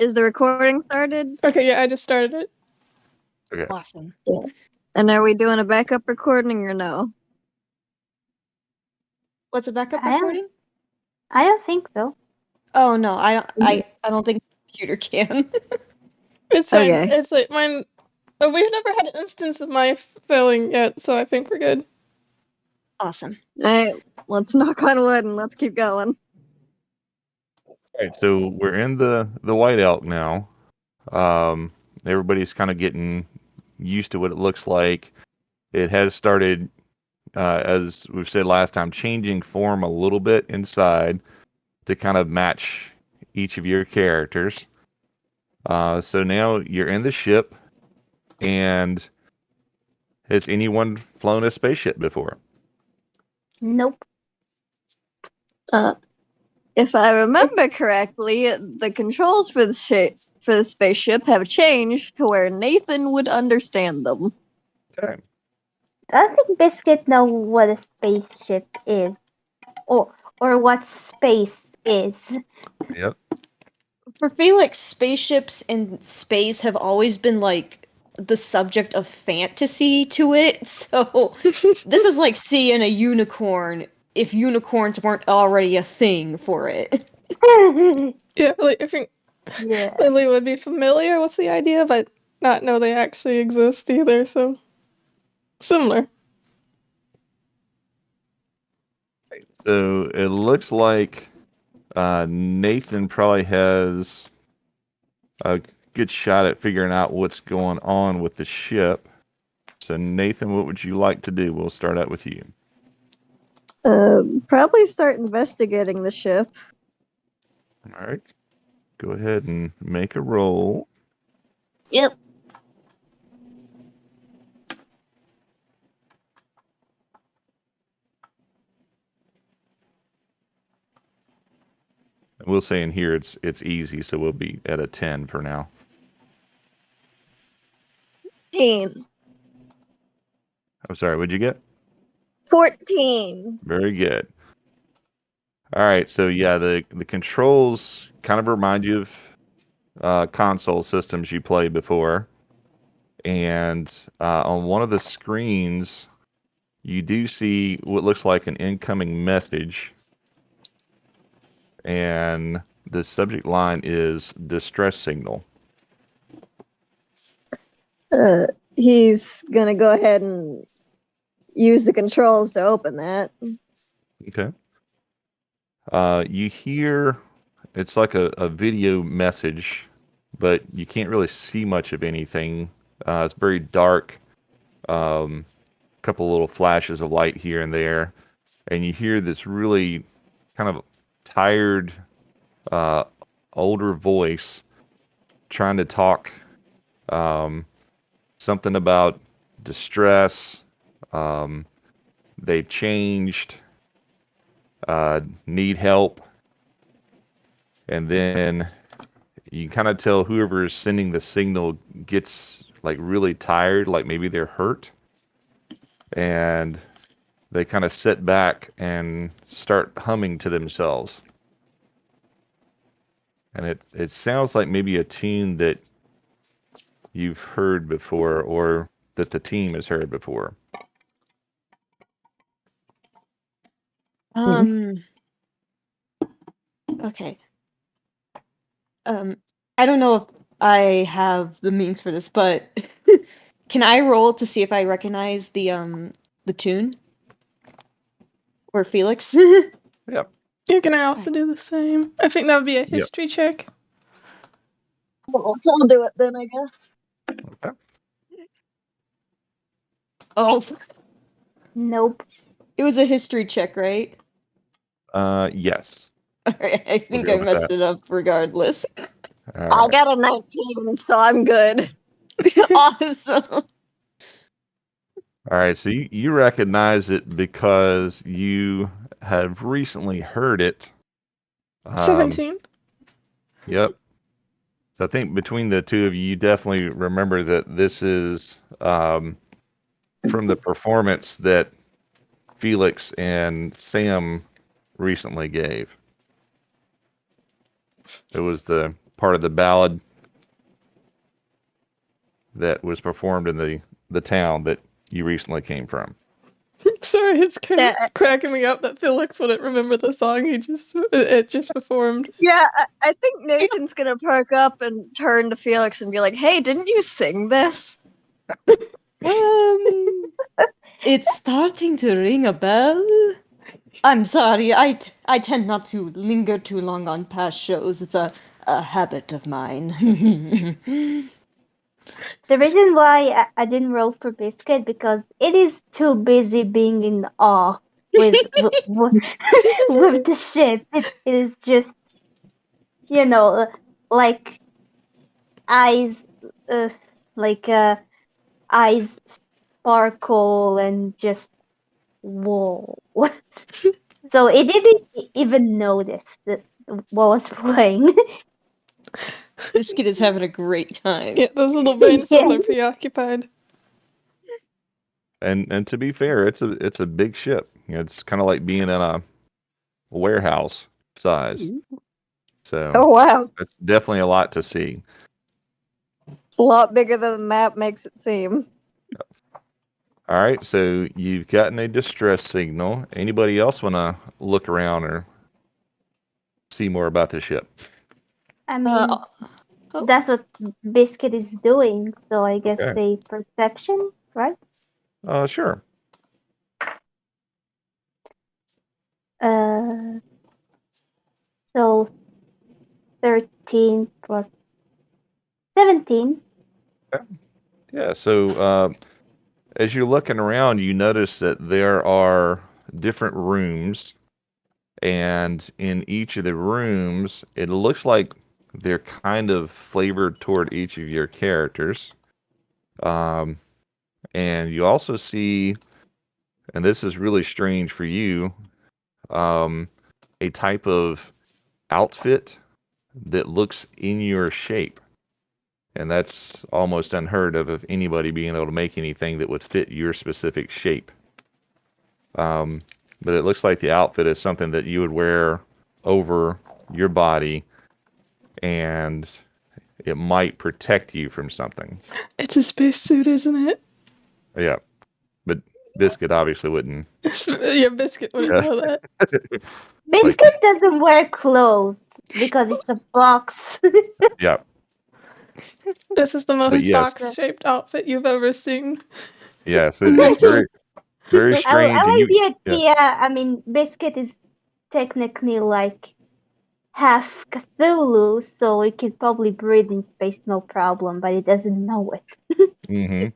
Is the recording started? Okay, yeah, I just started it. Okay. Awesome. Yeah. And are we doing a backup recording or no? What's a backup I don't- recording? I don't think so. Oh no, I don't. I don't think the computer can. It's fine. Okay. It's like mine. We've never had an instance of my failing yet, so I think we're good. Awesome. Alright, let's knock on wood and let's keep going. All right, so we're in the White Elk now. Everybody's kind of getting used to what it looks like. It has started, as we've said last time, changing form a little bit inside to kind of match each of your characters. So now you're in the ship, and has anyone flown a spaceship before? Nope. If I remember correctly, the controls for the spaceship have changed to where Nathan would understand them. Okay. I think Biscuit know what a spaceship is, or what space is. Yep. For Felix, spaceships in space have always been like the subject of fantasy to it. So this is like seeing a unicorn if unicorns weren't already a thing for it. Yeah, like I think Yeah. Lily would be familiar with the idea, but not know they actually exist either. So similar. So it looks like Nathan probably has a good shot at figuring out what's going on with the ship. So Nathan, what would you like to do? We'll start out with you. Probably start investigating the ship. All right. Go ahead and make a roll. Yep. We'll say in here it's easy, so we'll be at a 10 for now. 14. I'm sorry, what'd you get? 14. Very good. All right, so yeah, the controls kind of remind you of console systems you played before. And on one of the screens, you do see what looks like an incoming message. And the subject line is distress signal. He's gonna go ahead and use the controls to open that. Okay. You hear it's like a video message, but you can't really see much of anything. It's very dark. Couple little flashes of light here and there, and you hear this really kind of tired, older voice trying to talk something about distress. They've changed. Need help. And then you kind of tell whoever is sending the signal gets like really tired, like maybe they're hurt. And they kind of sit back and start humming to themselves. And it sounds like maybe a tune that you've heard before or that the team has heard before. Okay. I don't know if I have the means for this, but can I roll to see if I recognize the tune? Or Felix? Yep. You can also do the same. I think that would be a history check. Well, I'll do it then, I guess. Okay. Oh, Nope. it was a history check, right? Yes. Alright, I think go I with messed that. it up regardless. All I right. got a 19, so I'm good. Awesome. All right. So you recognize it because you have recently heard it. 17. Yep. I think between the two of you, you definitely remember that this is from the performance that Felix and Sam recently gave. It was the part of the ballad that was performed in the town that you recently came from. Sorry, it's kind Yeah, of cracking me up that Felix wouldn't remember the song it just performed. yeah, I think Nathan's gonna perk up and turn to Felix and be like, "Hey, didn't you sing this?" It's starting to ring a bell. I'm sorry, I tend not to linger too long on past shows. It's a habit of mine. The reason why I didn't roll for Biscuit because it is too busy being in awe with the ship. It is just you know like eyes, uh, like eyes sparkle and just whoa. So it didn't even notice that what was playing. Biscuit is having a great time. Yeah, those little brain cells Yeah. are preoccupied. And to be fair, it's a big ship. You know, it's kind of like being in a warehouse size. So Oh wow, it's definitely a lot to see. it's a lot bigger than the map makes it seem. All right, so you've gotten a distress signal. Anybody else want to look around or see more about the ship? I mean, Oh. that's what Biscuit is doing. So I guess Okay. a perception, right? Sure. So 13 plus 17. Yeah. So as you're looking around, you notice that there are different rooms, and in each of the rooms, it looks like they're kind of flavored toward each of your characters. And you also see, and this is really strange for you, a type of outfit that looks in your shape. And that's almost unheard of anybody being able to make anything that would fit your specific shape. But it looks like the outfit is something that you would wear over your body, and it might protect you from something. It's a spacesuit, isn't it? Yeah, but Biscuit obviously wouldn't. Yeah, Biscuit wouldn't know that. Biscuit doesn't wear clothes because it's a box. Yeah, This is the but most yes, box-shaped outfit you've ever seen. yes, it's very, very I strange, and like you, the yeah, idea. I mean, Biscuit is technically like half Cthulhu, so it could probably breathe in space no problem, but it doesn't know it. mm-hmm.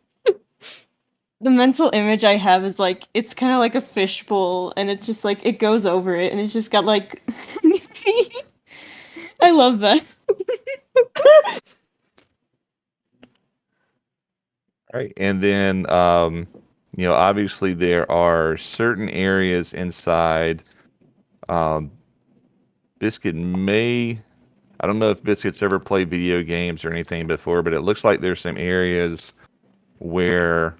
The mental image I have is like it's kind of like a fishbowl, and it's just like it goes over it, and it's just got like. I love that. Right, and then obviously there are certain areas inside. Um, Biscuit may, I don't know if Biscuit's ever played video games or anything before, but it looks like there's some areas where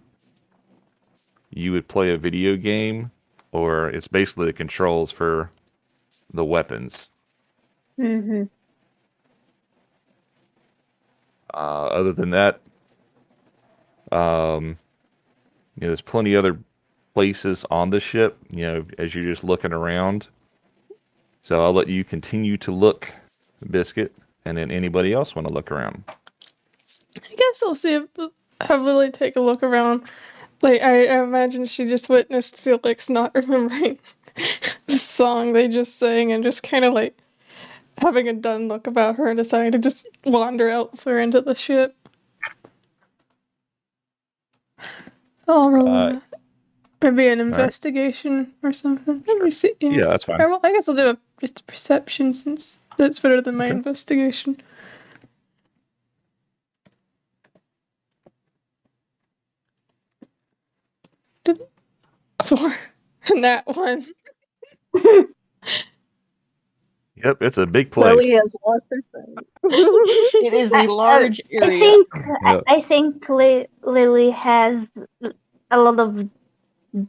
you would play a video game, or it's basically the controls for the weapons. Mm-hmm. Other than that, there's plenty other places on the ship, as you're just looking around. So I'll let you continue to look, Biscuit, and then anybody else want to look around. I guess I'll have Lily take a look around. Like, I imagine she just witnessed Felix not remembering the song they just sang and just kind of like having a done look about her and deciding to just wander elsewhere into the ship. I'll roll maybe an investigation or something. Let me see. Yeah, that's fine. Alright, well, I guess I'll do just a perception since that's better than my Okay. investigation. Four. And that one. Yep, it's a big Lily place. has lost her sight. It is a large area. Yep. I think Lily has a lot of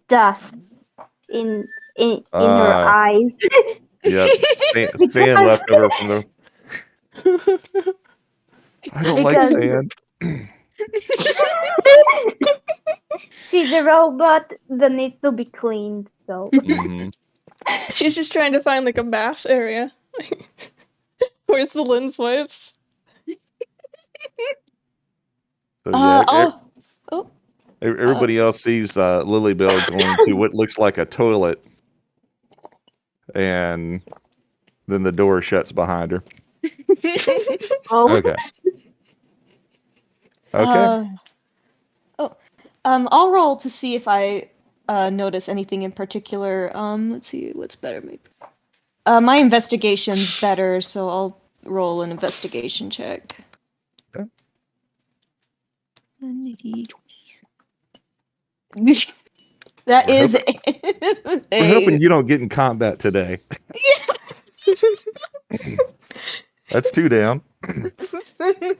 dust in her eyes. Yep. Sand left over from the. I don't like Because- sand. She's a robot that needs to be cleaned, so. Mhm. She's just trying to find like a bath area. Where's the lens wipes? So yeah, Oh, everybody else sees Lilybell going to what looks like a toilet, and then the door shuts behind her. Oh. Okay. Okay. I'll roll to see if I notice anything in particular. Let's see what's better. Maybe. My investigation's better, so I'll roll an investigation check. Okay. That We're is We're hoping you don't get in combat today. That's 2 down.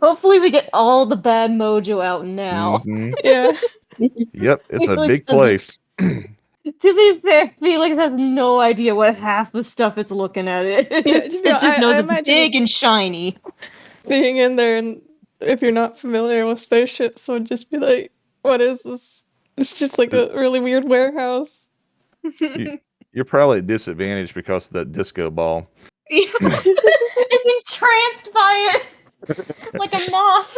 Hopefully we get all the bad mojo out now. Mhm. Yeah. Yep, it's a Felix big doesn't- place. To be fair, Felix has no idea what half the stuff it's looking at. It just knows I it's imagine big and shiny. being in there, and if you're not familiar with spaceships, would just be like, what is this? It's just like a really weird warehouse. You're probably at disadvantage because of that disco ball. It's entranced by it like a moth.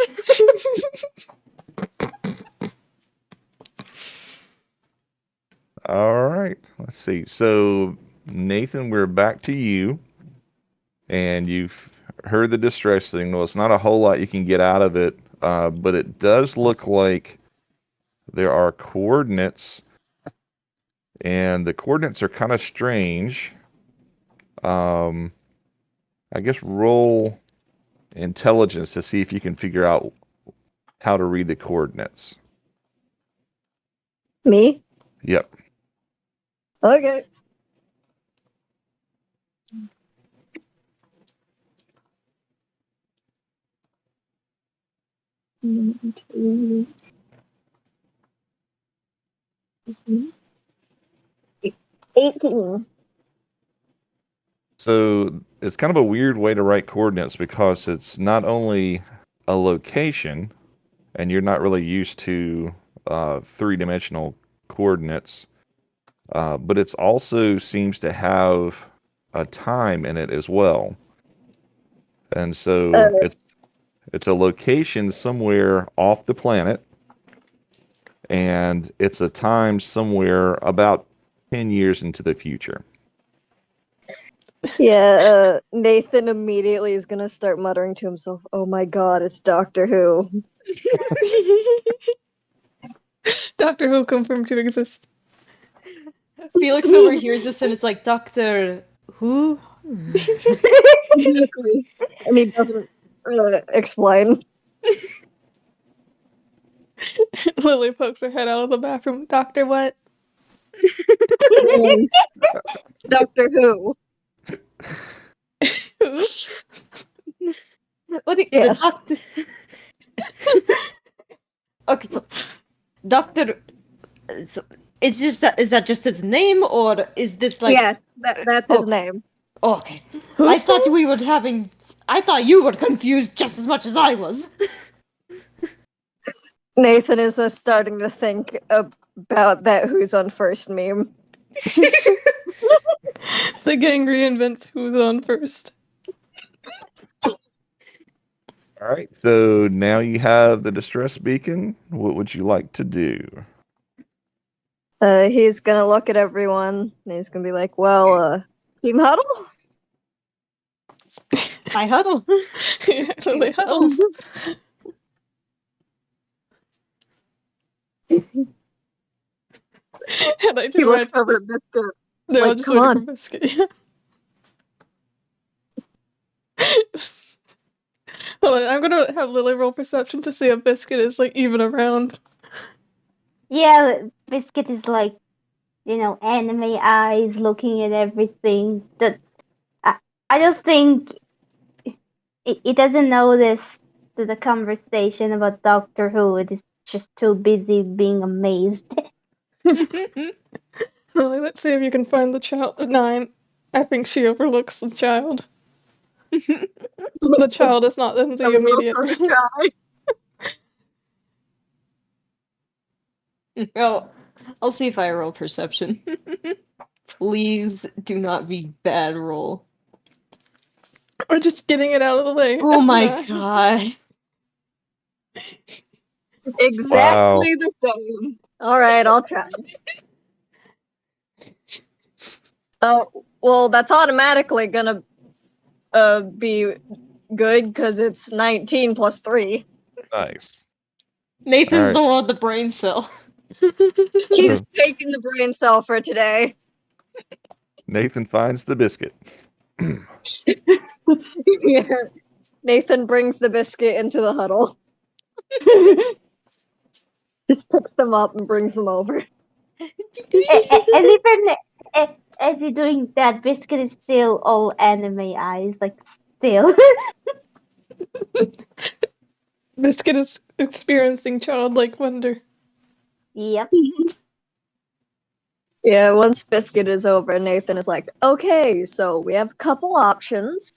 All right, let's see. So, Nathan, we're back to you, and you've heard the distress signal. It's not a whole lot you can get out of it, but it does look like there are coordinates, and the coordinates are kind of strange. I guess roll intelligence to see if you can figure out how to read the coordinates. Me? Yep. Okay. $18. So it's kind of a weird way to write coordinates because it's not only a location, and you're not really used to three-dimensional coordinates, but it also seems to have a time in it as well. And so it's a location somewhere off the planet, and it's a time somewhere about 10 years into the future. Yeah, Nathan immediately is gonna start muttering to himself, "Oh my god, it's Doctor Who." Doctor Who confirmed to exist. Felix overhears this and it's like, Doctor Who? Exactly. And he doesn't explain. Lily pokes her head out of the bathroom. Doctor, what? Doctor Who. Who? What? Yes. The doctor. Okay, so Doctor. So, is that just his name, or is this like? Yeah, that's his name. Oh, okay. Who's I thought we were having. I thought you were confused just as much as I was. Nathan is starting to think about that Who's on First meme. The gang reinvents who's on first. All right, so now you have the distress beacon. What would you like to do? He's gonna look at everyone and he's gonna be like, well, Team Huddle? I huddle. Yeah, Lily huddles. And I He do looks imagine over at Biscuit. they're all like, just "Come waiting on." for Biscuit. Hold on, I'm gonna have Lily roll perception to see if Biscuit is like even around. Yeah, Biscuit is like, anime eyes looking at everything. I just think it doesn't notice the conversation about Doctor Who. It is just too busy being amazed. Lily, let's see if you can find the child. 9. I think she overlooks the child. The child is not in the A real immediate first room. try. Well, I'll see if I roll perception. Please do not be bad roll. Or just getting it out of the way. Oh my No. god. Exactly the same. All right, I'll try. Oh, well, that's automatically gonna be good because it's 19 plus 3. Nice. Nathan's Alright. the one with the brain cell. He's taking the brain cell for today. Nathan finds the biscuit. Yeah. Nathan brings the biscuit into the huddle. Just picks them up and brings them over. And even as you're doing that, Biscuit is still all anime eyes, like still. Biscuit is experiencing childlike wonder. Yep. Yeah, once Biscuit is over, Nathan is like, okay, so we have a couple options.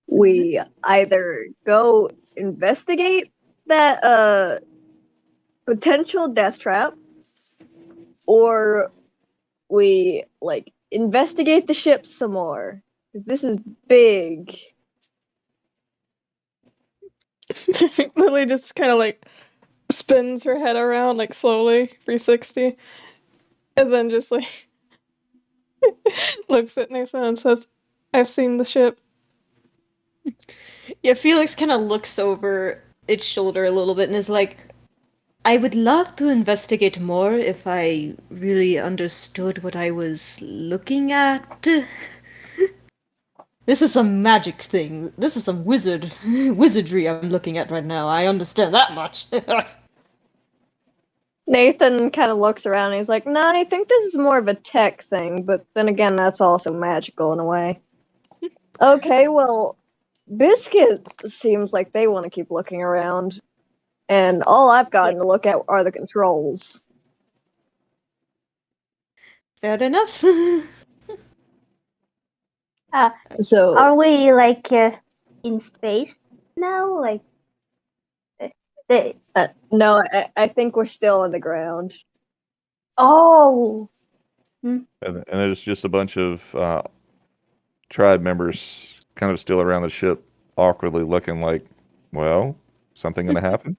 We either go investigate that potential death trap, or we like investigate the ship some more. 'Cause this is big. Lily just kind of like spins her head around like slowly, 360, and then just like looks at Nathan and says, "I've seen the ship." Yeah, Felix kind of looks over its shoulder a little bit and is like, I would love to investigate more if I really understood what I was looking at. This is some magic thing. This is some wizardry I'm looking at right now. I understand that much. Nathan kind of looks around and he's like, nah, I think this is more of a tech thing, but then again, that's also magical in a way. Okay, well, Biscuit seems like they want to keep looking around, and all I've gotten to look at are the controls. Fair enough. So, Are we like in space now? Like the no, I think we're still on the ground. oh. And there's just a bunch of tribe members kind of still around the ship, awkwardly looking like, well, something gonna happen?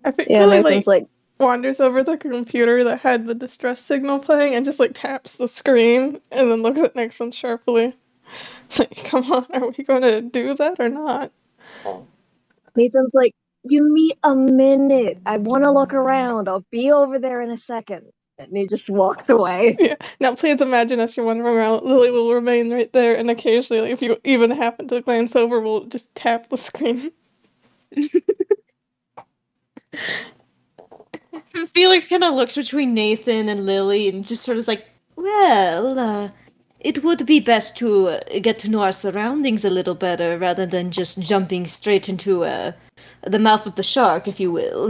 I think Yeah, Lily Nathan's like, wanders over the computer that had the distress signal playing and just like taps the screen and then looks at Nathan sharply. It's like, come on, are we going to do that or not? Nathan's like, give me a minute. I want to look around. I'll be over there in a second. And he just walked away. Yeah. Now, please imagine as you're wandering around, Lily will remain right there, and occasionally, if you even happen to glance over, we'll just tap the screen. Felix kind of looks between Nathan and Lily and just sort of is like, well, it would be best to get to know our surroundings a little better rather than just jumping straight into the mouth of the shark, if you will.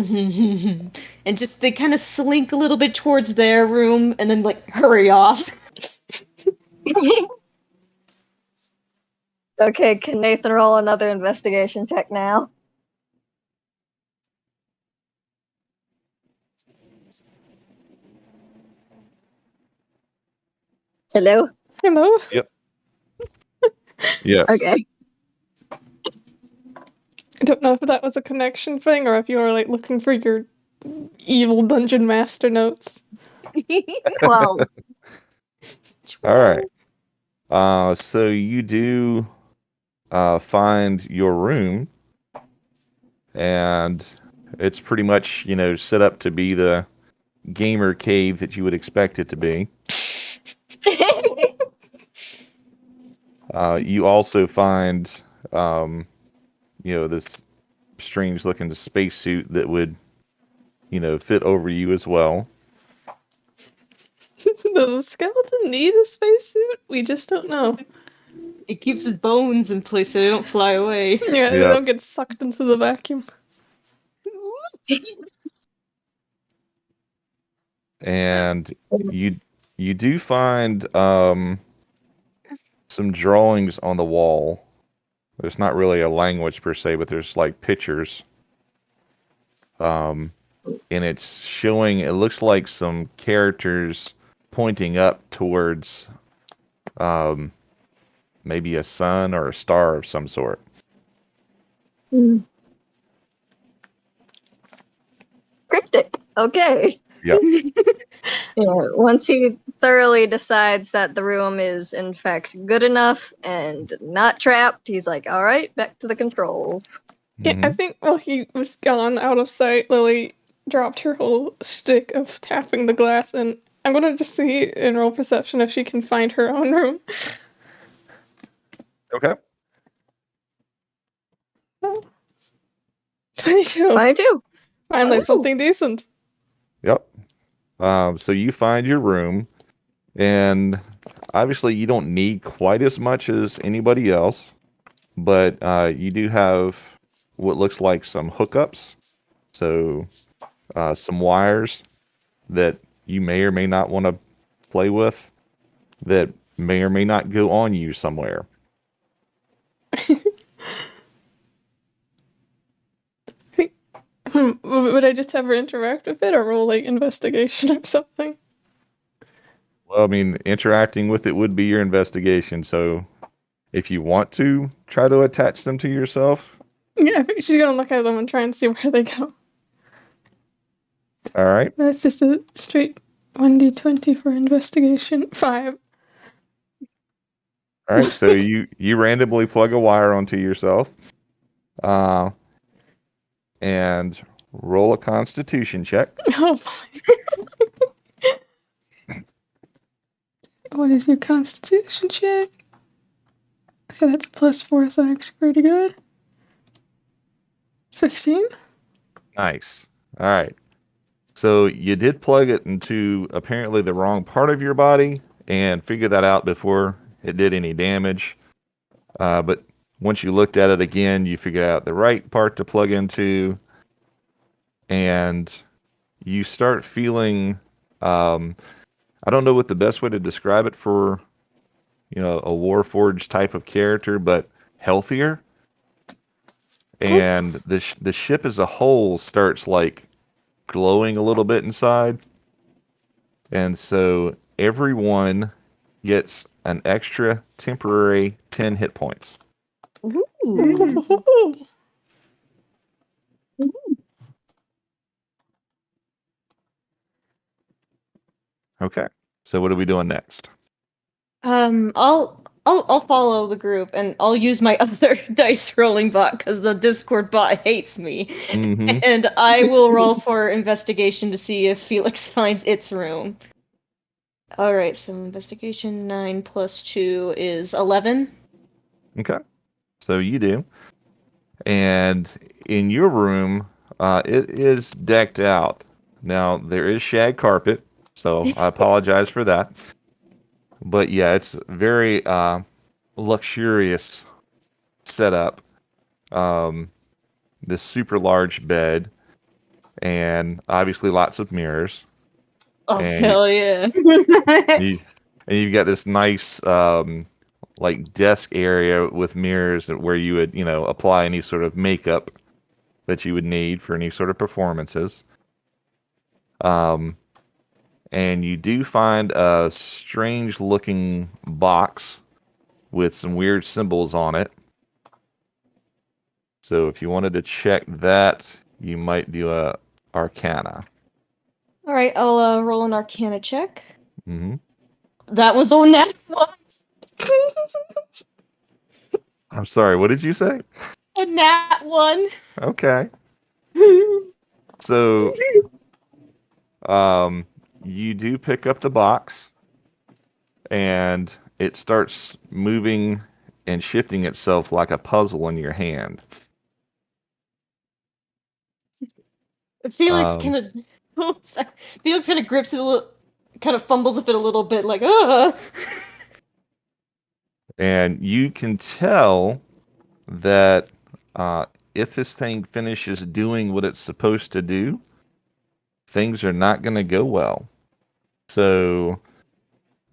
And just they kind of slink a little bit towards their room and then like hurry off. Okay, can Nathan roll another investigation check now? Hello? Hello? Yes. Okay. I don't know if that was a connection thing or if you were like looking for your evil dungeon master notes. 12. All right. So you do find your room, and it's pretty much, set up to be the gamer cave that you would expect it to be. You also find, this strange looking spacesuit that would, fit over you as well. Does a skeleton need a spacesuit? We just don't know. It keeps its bones in place so they don't fly away. Yeah, they Yeah. don't get sucked into the vacuum. and you do find some drawings on the wall. There's not really a language per se, but there's like pictures. And it's showing, it looks like some characters pointing up towards maybe a sun or a star of some sort. Mm. Cryptic. Okay. Yep. Yeah, once he thoroughly decides that the room is in fact good enough and not trapped, he's like, all right, back to the control. Yeah, I Mhm. think while he was gone out of sight, Lily dropped her whole shtick of tapping the glass, and I'm gonna just see in roll perception if she can find her own room. Okay. 22. 22. Finally, Oh. something decent. Yep. So you find your room, and obviously you don't need quite as much as anybody else, but you do have what looks like some hookups. So some wires that you may or may not want to play with that may or may not go on you somewhere. Would I just have her interact with it or roll like investigation or something? Well, I mean, interacting with it would be your investigation. So if you want to try to attach them to yourself, Yeah, I think she's gonna look at them and try and see where they go. all right. That's just a straight 1d20 for investigation. 5. All right. So you randomly plug a wire onto yourself, and roll a Constitution check. Oh boy. What is your constitution check? Okay, that's a +4, so actually pretty good. 15? Nice. All right. So you did plug it into apparently the wrong part of your body and figure that out before it did any damage. But once you looked at it again, you figured out the right part to plug into, and you start feeling, I don't know what the best way to describe it for, a Warforged type of character, but healthier. And the ship as a whole starts like glowing a little bit inside. And so everyone gets an extra temporary 10 hit points. Ooh. Okay. So what are we doing next? I'll follow the group and I'll use my other dice rolling bot because the Discord bot hates me. Mm-hmm. And I will roll for investigation to see if Felix finds its room. Alright, so investigation 9 plus 2 is 11. Okay. So you do. And in your room, it is decked out. Now, there is shag carpet, so I apologize for that. But yeah, it's very luxurious setup. This super large bed, and obviously lots of mirrors. Oh, And hell yeah. you've got this nice like desk area with mirrors where you would, apply any sort of makeup that you would need for any sort of performances. And you do find a strange looking box with some weird symbols on it. So if you wanted to check that, you might do a Arcana. Alright, I'll roll an Arcana check. Mm-hmm. That was a nat 1. I'm sorry, what did you say? A nat 1. Okay. So you do pick up the box, and it starts moving and shifting itself like a puzzle in your hand. Felix kind of grips it a little, kind of fumbles with it a little bit, like, ah. And you can tell that if this thing finishes doing what it's supposed to do, things are not going to go well. So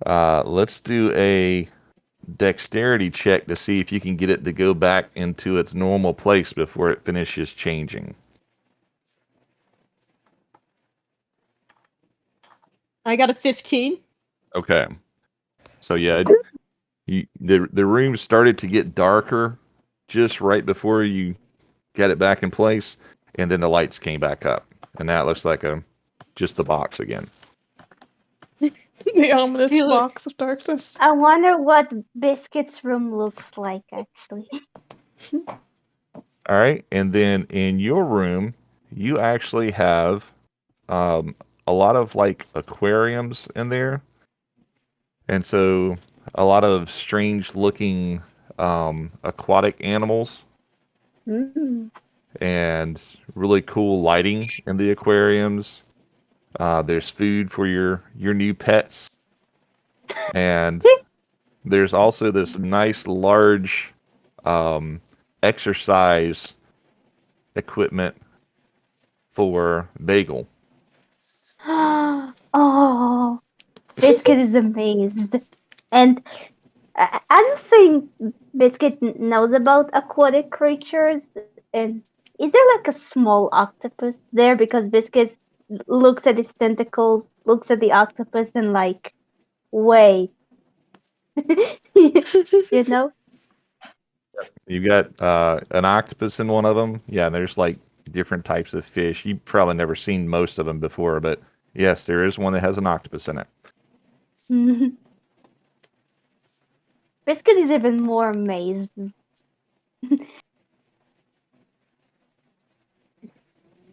let's do a dexterity check to see if you can get it to go back into its normal place before it finishes changing. I got a 15. Okay. So yeah, the room started to get darker just right before you got it back in place, and then the lights came back up, and now it looks like just the box again. The ominous Feel it. box of darkness. I wonder what Biscuit's room looks like, actually. All right, and then in your room, you actually have a lot of like aquariums in there, and so a lot of strange looking aquatic animals Mm. and really cool lighting in the aquariums. There's food for your new pets, and there's also this nice large exercise equipment for Bagel. Oh, Biscuit is amazed. And I don't think Biscuit knows about aquatic creatures. And is there like a small octopus there? Because Biscuit looks at its tentacles, looks at the octopus, and like, wait. You know? You've got an octopus in one of them. Yeah, there's like different types of fish. You've probably never seen most of them before, but yes, there is one that has an octopus in it. Biscuit is even more amazed.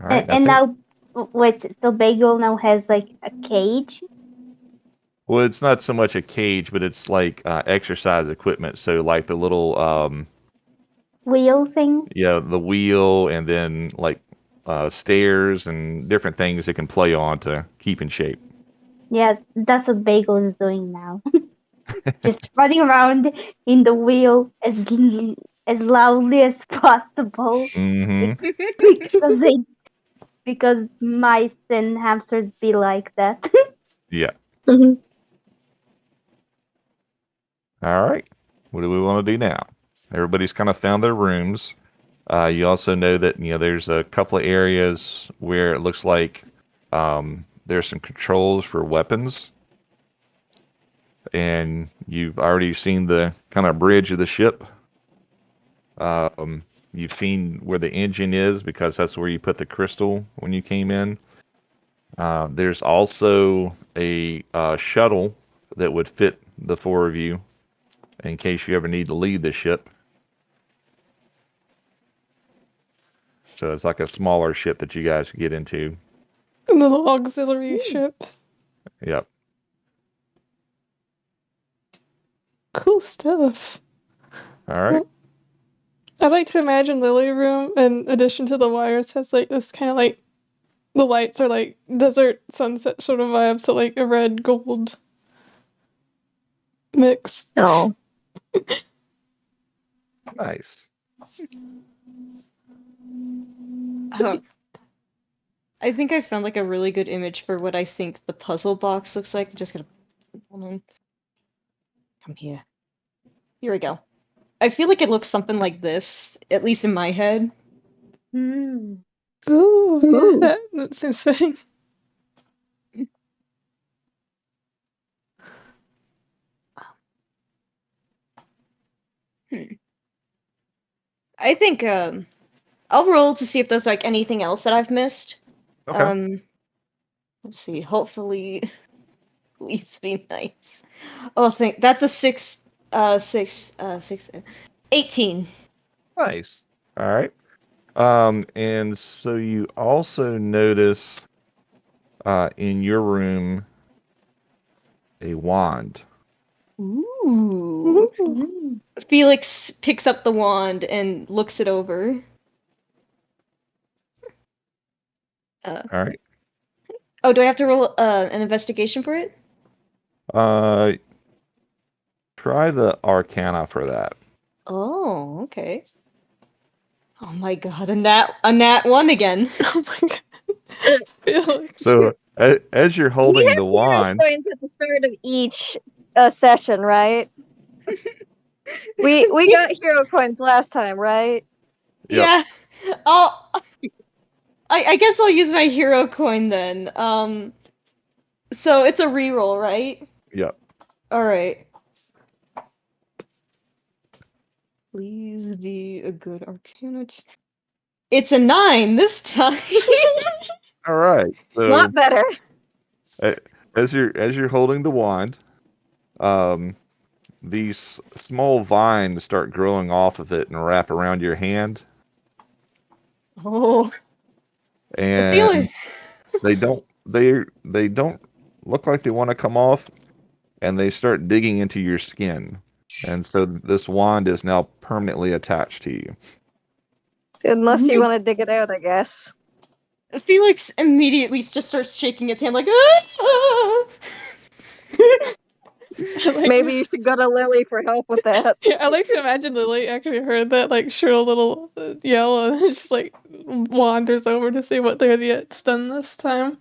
All right, I And think. now, wait, so Bagel now has like a cage? Well, it's not so much a cage, but it's like exercise equipment. So like the little Wheel thing? yeah, the wheel, and then like stairs and different things it can play on to keep in shape. Yeah, that's what Bagel is doing now. Just running around in the wheel as loudly as possible Hmm. because because mice and hamsters be like that. Yeah. Mhm. All right. What do we want to do now? Everybody's kind of found their rooms. You also know that there's a couple of areas where it looks like there's some controls for weapons, and you've already seen the kind of bridge of the ship. You've seen where the engine is because that's where you put the crystal when you came in. There's also a shuttle that would fit the four of you in case you ever need to leave the ship. So it's like a smaller ship that you guys get into. A little auxiliary ship. Yep. Cool stuff. All right. I like to imagine Lily Room, in addition to the wires, has like this kind of like the lights are like desert sunset sort of vibes, so like a red gold mix. Oh. Nice. I think I found like a really good image for what I think the puzzle box looks like. I'm just gonna hold on. Come here. Here we go. I feel like it looks something like this, at least in my head. Hmm. Ooh, Ooh. yeah, that seems fitting. I think I'll roll to see if there's like anything else that I've missed. Okay. Let's see. Hopefully, please be nice. Oh, think that's a 18. Nice. All right. And so you also notice in your room a wand. Ooh. Hmm. Felix picks up the wand and looks it over. All right. Oh, do I have to roll an investigation for it? Uh, try the Arcana for that. Oh, okay. Oh my god, a nat one again. Oh my god. Felix. So as you're We holding have the hero wand, coins at the start of each session, right? We got hero coins last time, right? Yep. Yeah. I'll. I guess I'll use my hero coin then. So it's a reroll, right? Yep. All right. Please be a good Arcana. It's a 9 this time. All right. So Not better. as you're holding the wand, these small vines start growing off of it and wrap around your hand, Oh, I feel and it. they don't look like they want to come off, and they start digging into your skin, and so this wand is now permanently attached to you. Unless you want to dig it out, I guess. Felix immediately just starts shaking its hand like, "Ah!" Maybe you should go to Lily for help with that. Yeah, I like to imagine Lily actually heard that like shrill little yell and just like wanders over to see what the idiot's done this time.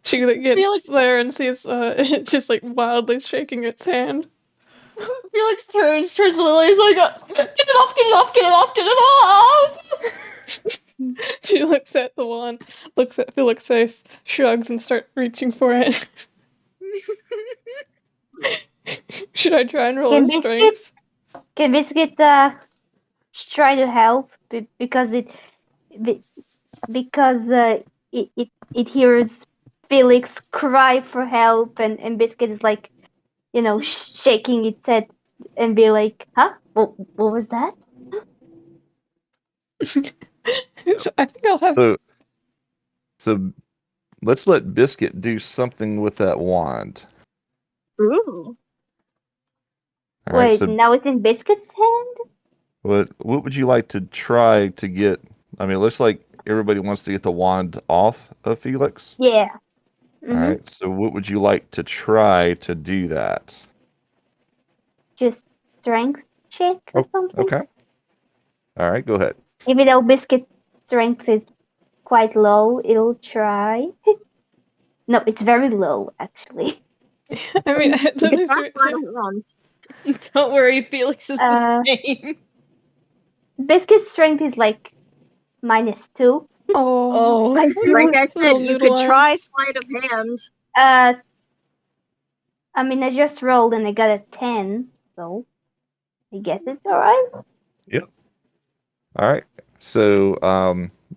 She like, gets Felix- there and sees it just like wildly shaking its hand. Felix turns towards Lily. He's like, "Get it off! Get it off! Get it off! Get it off!" She looks at the wand, looks at Felix's face, shrugs, and starts reaching for it. Should I try and roll Can a strength? Biscuit try to help because be- it hears Felix cry for help, and Biscuit is like, shaking its head and be like, huh? What was that? So I think I'll have. So let's let Biscuit do something with that wand. Ooh. All right. Wait, So now it's in Biscuit's hand? what would you like to try to get? I mean, it looks like everybody wants to get the wand off of Felix. Yeah. All right. So what would you like to try to do that? Just strength check or Oh, something? okay. All right. Go ahead. Even though Biscuit's strength is quite low, it'll try. No, it's very low, actually. I mean, It's Lily's not right fun there. at once. Don't worry, Felix is the Uh, same. Biscuit's strength is like -2. Oh, Like I said, little you noodle could try arms. sleight of hand. Uh, I mean, I just rolled and I got a 10, so I guess it's alright. Yep. All right. So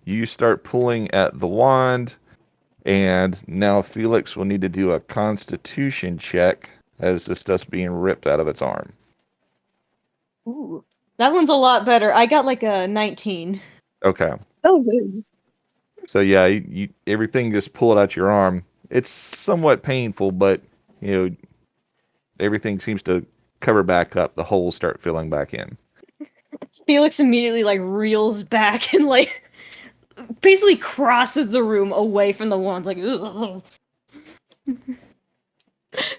you start pulling at the wand, and now Felix will need to do a Constitution check as this stuff's being ripped out of its arm. Ooh, that one's a lot better. I got like a 19. Okay. Oh, good. So yeah, you everything just pull it out your arm. It's somewhat painful, but everything seems to cover back up. The holes start filling back in. Felix immediately like reels back and like basically crosses the room away from the wand, like, ugh.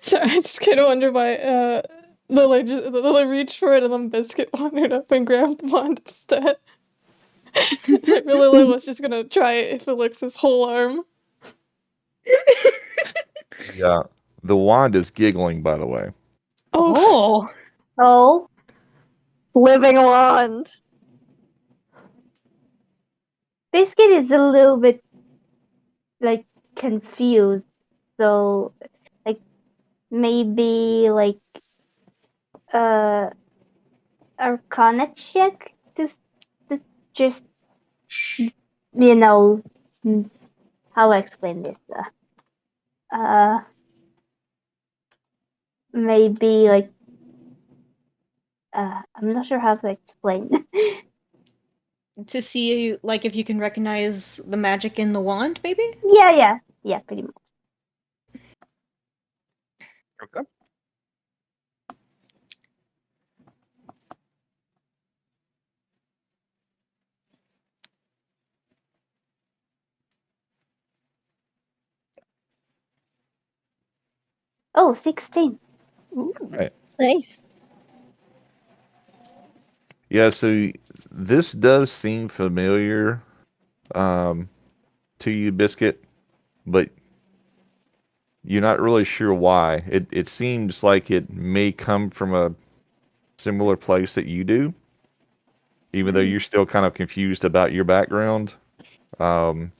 So I just kind of wonder why Lily reached for it and then Biscuit wandered up and grabbed the wand instead. Lily was just gonna try Felix's whole arm. Yeah. The wand is giggling, by the way. Oh. Oh, Living wand. Biscuit is a little bit, like, confused, so, like, maybe, like, Arcana check to just, how I explain this? Maybe, like, I'm not sure how to explain. To see like if you can recognize the magic in the wand, maybe? Yeah, pretty much. Okay. Oh, 16. Ooh. Right. Nice. Yeah. So this does seem familiar to you, Biscuit. but you're not really sure why. It seems like it may come from a similar place that you do, even though you're still kind of confused about your background. It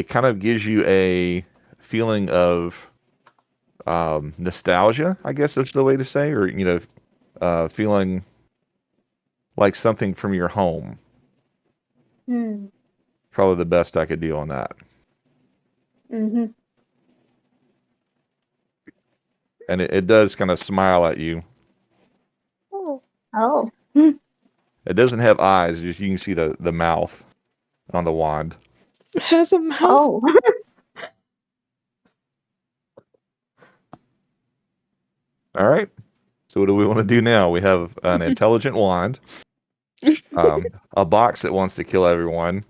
kind of gives you a feeling of nostalgia, I guess that's the way to say, or feeling like something from your home. Hmm. Probably the best I could do on that. Mm-hmm. And it does kind of smile at you. Oh. It doesn't have eyes; just you can see the mouth on the wand. It has a mouth. Oh. All right. So what do we want to do now? We have an intelligent wand, a box that wants to kill everyone.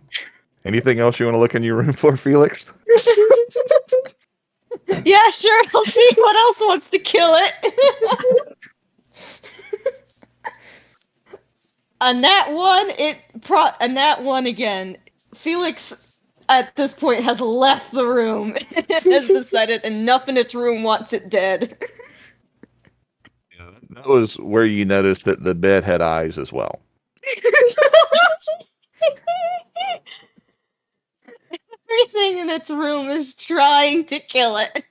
Anything else you want to look in your room for, Felix? Yeah, sure. I'll see what else wants to kill it. On that one, and that one again. Felix, at this point, has left the room. Has decided enough in its room wants it dead. Yeah, that was where you noticed that the bed had eyes as well. Everything in its room is trying to kill it.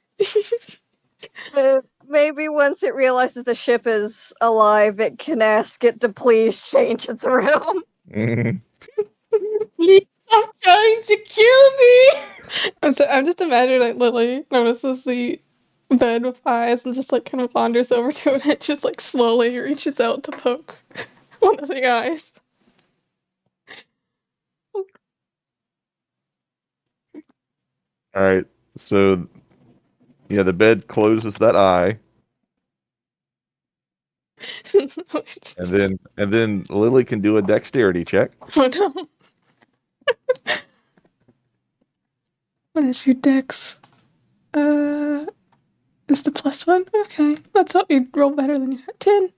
Maybe once it realizes the ship is alive, it can ask it to please change its room. Mhm. Please stop trying to kill me. I'm just imagining like Lily notices the bed with eyes and just like kind of wanders over to it and it just like slowly reaches out to poke one of the eyes. All right. So yeah, the bed closes that eye, and then Lily can do a dexterity check. Oh no. What is your dex? Just a +1? Okay. I thought you'd roll better than you had. 10.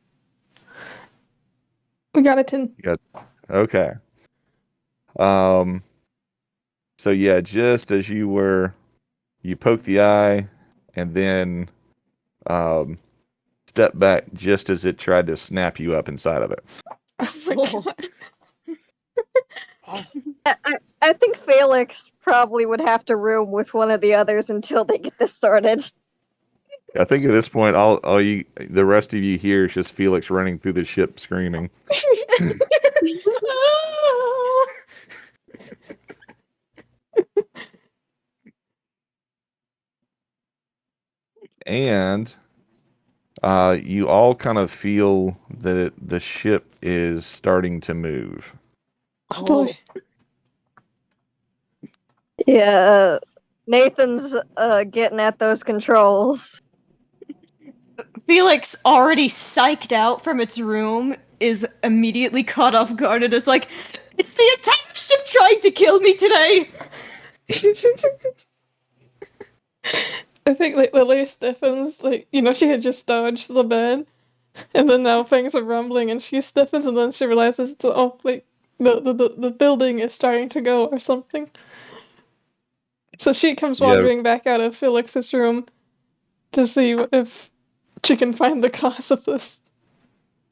We got a 10. Okay. So yeah, just as you poke the eye, and then step back just as it tried to snap you up inside of it. Oh my Whoa. god. I think Felix probably would have to room with one of the others until they get this sorted. I think at this point, the rest of you hear is just Felix running through the ship screaming. And you all kind of feel that the ship is starting to move. Oh boy. Yeah, Nathan's getting at those controls. Felix, already psyched out from its room, is immediately caught off guard and is like, "It's the entire ship trying to kill me today!" I think like Lily stiffens, like, she had just dodged the bed, and then now things are rumbling and she stiffens and then she realizes the building is starting to go or something. So she comes Yeah. wandering back out of Felix's room to see if she can find the cause of this.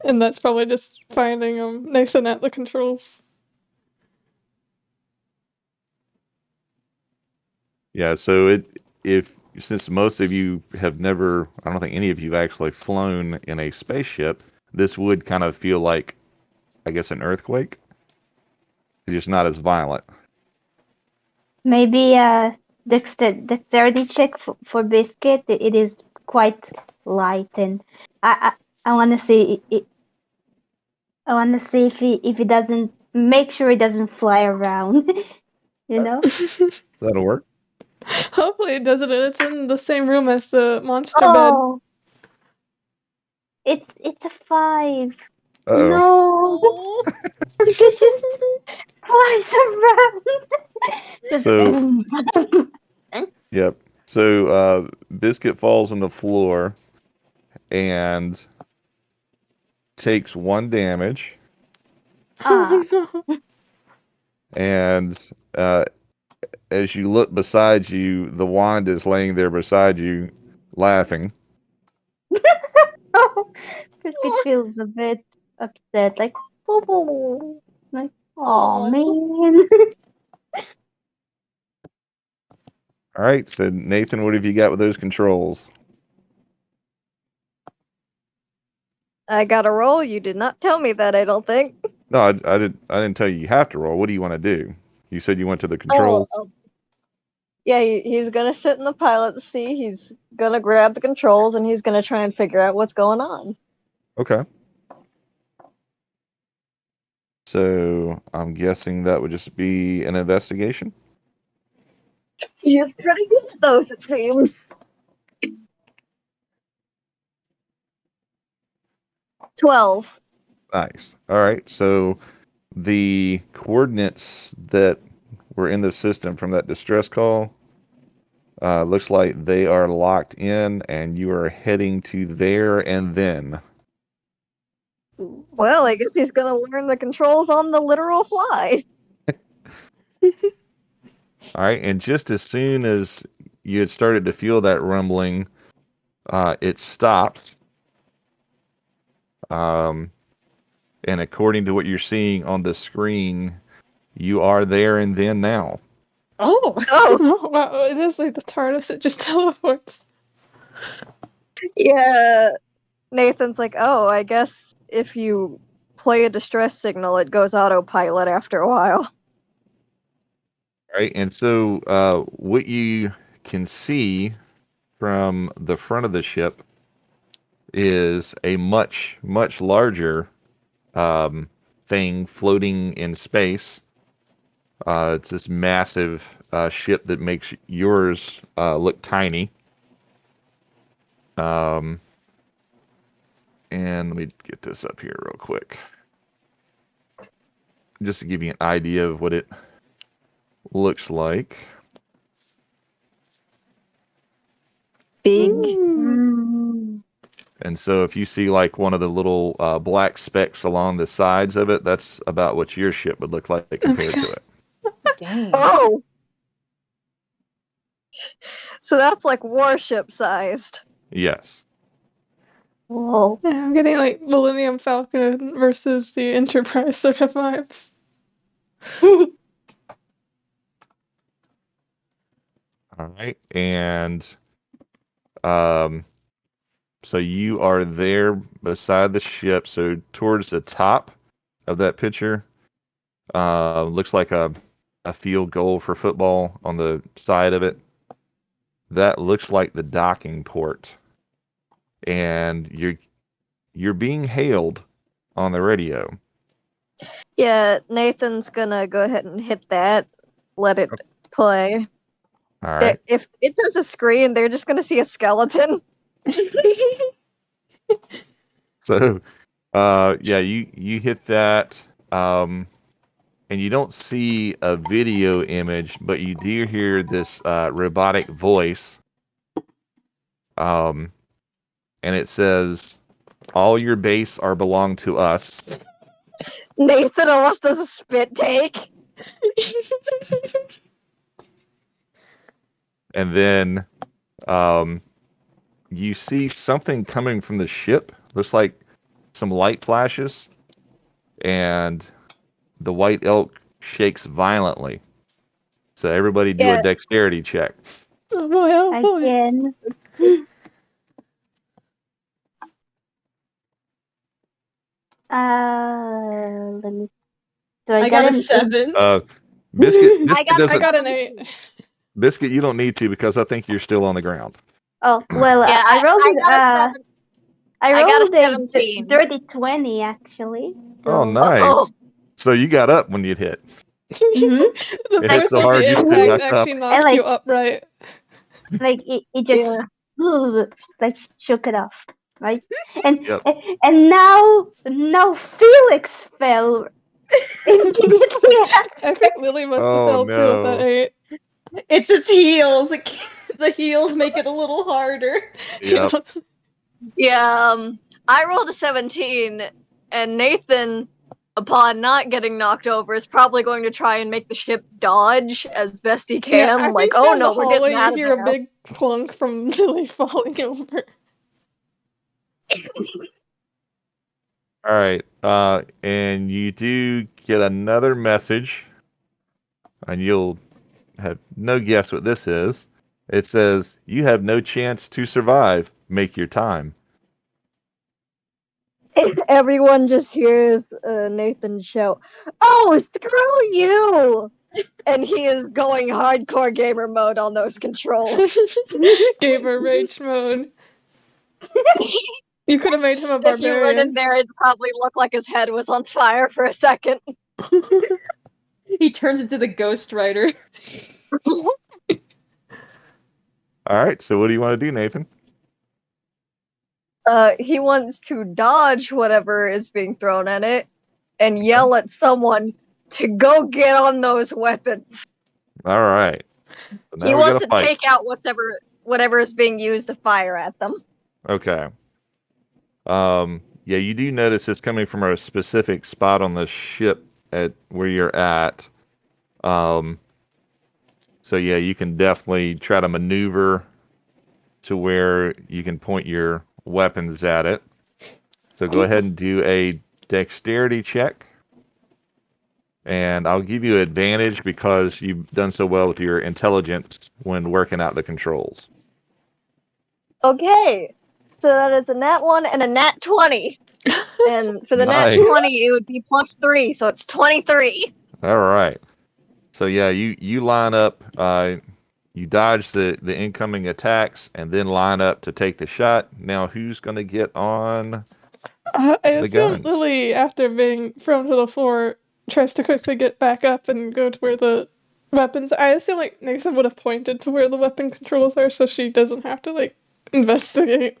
And that's probably just finding Nathan at the controls. Yeah, so since most of you have never, I don't think any of you have actually flown in a spaceship, this would kind of feel like, I guess, an earthquake. It's just not as violent. Maybe dexterity check for Biscuit. It is quite light, and I want to see it. I want to see if it doesn't make sure it doesn't fly around. You know? That'll work. Hopefully it doesn't. It's in the same room as the monster bed. Oh, it's a 5. Uh-oh. No, it just flies around. Just So, boom. yep. So, Biscuit falls on the floor and takes 1 damage, Ah. Oh no. and as you look beside you, the wand is laying there beside you, laughing. Biscuit feels a bit upset, like, oh, like, oh man. All right, so Nathan, what have you got with those controls? I got a roll. You did not tell me that, I don't think. No, I didn't tell you you have to roll. What do you want to do? You said you went to the Oh, controls. yeah, he's gonna sit in the pilot seat. He's gonna grab the controls and he's gonna try and figure out what's going on. Okay. So I'm guessing that would just be an investigation. He's pretty good at those, it seems. 12. Nice. All right. So the coordinates that were in the system from that distress call looks like they are locked in, and you are heading to there and then. Well, I guess he's gonna learn the controls on the literal fly. All right. And just as soon as you had started to feel that rumbling, it stopped. And according to what you're seeing on the screen, you are there and then now. Oh. Oh, Oh, wow, it is like the TARDIS, it just teleports. yeah. Nathan's like, oh, I guess if you play a distress signal, it goes autopilot after a while. Right. And so what you can see from the front of the ship is a much, much larger thing floating in space. It's this massive ship that makes yours look tiny. And let me get this up here real quick. Just to give you an idea of what it looks like. Big. Mm. And so if you see like one of the little black specks along the sides of it, that's about what your ship would look like compared to it. Dang. Oh! So that's like warship sized. Yes. Whoa. Yeah, I'm getting like Millennium Falcon versus the Enterprise sort of vibes. All right. And so you are there beside the ship. So towards the top of that picture, looks like a field goal for football on the side of it. That looks like the docking port. And you're being hailed on the radio. Yeah, Nathan's gonna go ahead and hit that. Let it play. All right. If it does a screen, they're just gonna see a skeleton. So yeah, you hit that. And you don't see a video image, but you do hear this robotic voice. And it says, "All your base are belong to us." Nathan almost does a spit take. And then you see something coming from the ship. Looks like some light flashes, and the white elk shakes violently. So everybody do a Yeah. dexterity check. Oh boy, oh boy. Again. Let me. So I got a an 7. Biscuit I I got an 8. Biscuit, you don't need to because I think you're still on the ground. Oh well, Yeah, I rolled I it. got a 7. I I got a rolled 17. dirty 20 actually. Oh, So nice. Oh. So you got up when you'd hit. Mhm. The It hit force so of hard the you stood impact back up. actually knocked like- you upright. like it just like shook it off, right? And Yep. and now Felix fell immediately I think Lily must have Oh, fell too with that no. 8. It's its heels. The heels make it a little harder. Yep. Yeah, I rolled a 17, and Nathan upon not getting knocked over, is probably going to try and make the ship dodge as best he can. Yeah, I like, think oh down no, the we're hallway getting out you of hear a there. big clunk from Lily falling over. All right. And you do get another message, and you'll have no guess what this is. It says, "You have no chance to survive. Make your time." Everyone just hears Nathan shout, "Oh, screw you!" And he is going hardcore gamer mode on those controls. Gamer rage mode. You could have made him a If you went in barbarian. there, it'd probably look like his head was on fire for a second. He turns into the Ghost Rider. All right. So what do you want to do, Nathan? He wants to dodge whatever is being thrown at it and yell at someone to go get on those weapons. All right. So now He we got wants to to fight. take out whatever is being used to fire at them. Okay. Yeah, you do notice it's coming from a specific spot on the ship at where you're at. So yeah, you can definitely try to maneuver to where you can point your weapons at it. So go ahead and do a dexterity check. And I'll give you advantage because you've done so well with your intelligence when working out the controls. Okay, so that is a nat 1 and a nat 20. And for the Nice. nat 20, it would be +3, so it's 23. All right. So yeah, you line up, you dodge the incoming attacks, and then line up to take the shot. Now, who's going to get on I the assume guns? Lily, after being thrown to the floor, tries to quickly get back up and go to where the weapons. I assume like Nathan would have pointed to where the weapon controls are, so she doesn't have to like investigate.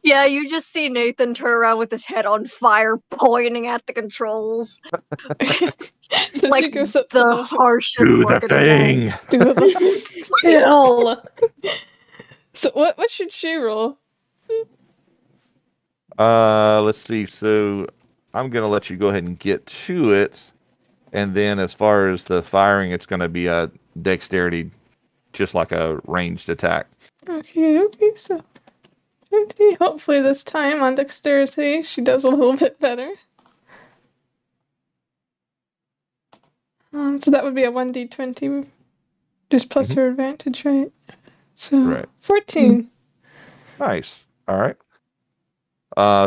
Yeah, you just see Nathan turn around with his head on fire, pointing at the controls. So like she goes up to the the harshest Do the looking guy. thing. do the. Kill! So what should she roll? Let's see. So I'm going to let you go ahead and get to it. And then as far as the firing, it's going to be a dexterity, just like a ranged attack. Okay, so 20. Hopefully this time on dexterity she does a little bit better. So that would be a 1d20, just plus her advantage, right? So Right. 14. Nice. All right.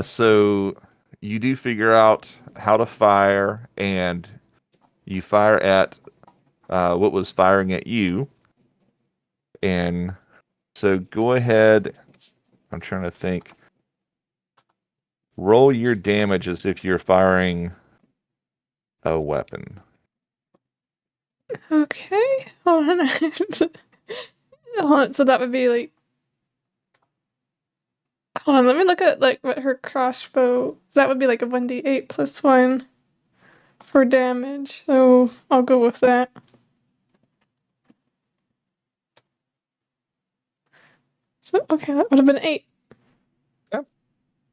So you do figure out how to fire, and you fire at what was firing at you. And so go ahead. I'm trying to think. Roll your damage as if you're firing a weapon. Okay, hold on. Hold on. So that would be like. Hold on, let me look at like what her crossbow. That would be like a 1d8 plus 1 for damage. So I'll go with that. So okay, that would have been 8.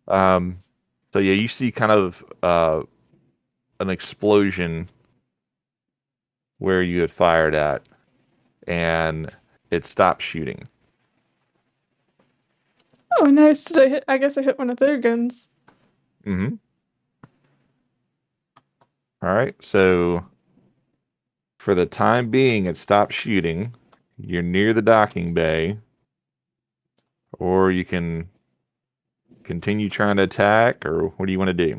So yeah, you see kind of an explosion where you had fired at, and it stopped shooting. Oh, nice. Did I hit? I guess I hit one of their guns. Mm-hmm. All right. So for the time being, it stopped shooting. You're near the docking bay, or you can continue trying to attack, or what do you want to do?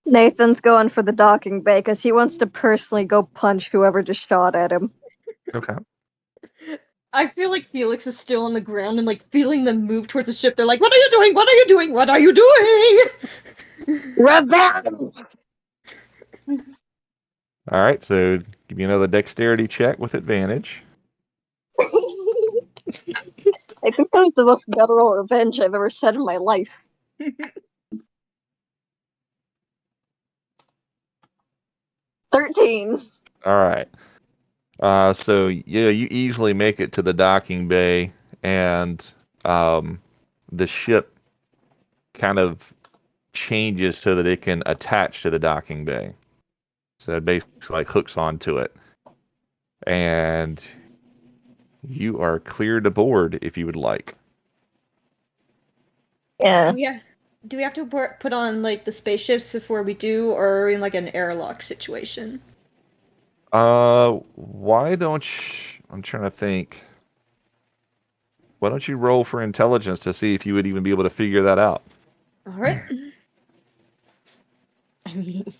Nathan's going for the docking bay because he wants to personally go punch whoever just shot at him. Okay. I feel like Felix is still on the ground and like feeling them move towards the ship. They're like, "What are you doing? What are you doing? What are you doing?" Revenge! All right. So give me another dexterity check with advantage. I think that was the most guttural revenge I've ever said in my life. 13. All right. So yeah, you easily make it to the docking bay, and the ship kind of changes so that it can attach to the docking bay. So it basically like hooks onto it. And you are clear to board if you would like. Yeah. Do we have to put on like the spaceships before we do, or are we in like an airlock situation? Why don't you, I'm trying to think. Why don't you roll for intelligence to see if you would even be able to figure that out? All right. I mean,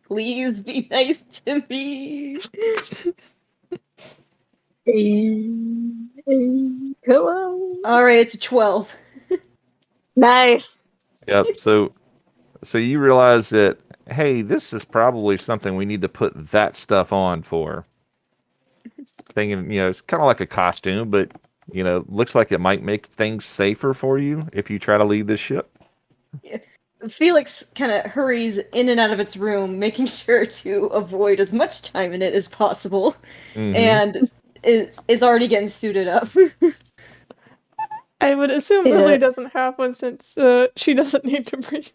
please be nice to me. Come on. All right, it's a 12. Nice. Yep. So you realize that, hey, this is probably something we need to put that stuff on for. Thinking, it's kind of like a costume, but looks like it might make things safer for you if you try to leave this ship. Felix kind of hurries in and out of its room, making sure to avoid as much time in it as possible, and is already getting suited up. I would assume Lily doesn't have one since she doesn't need to breathe.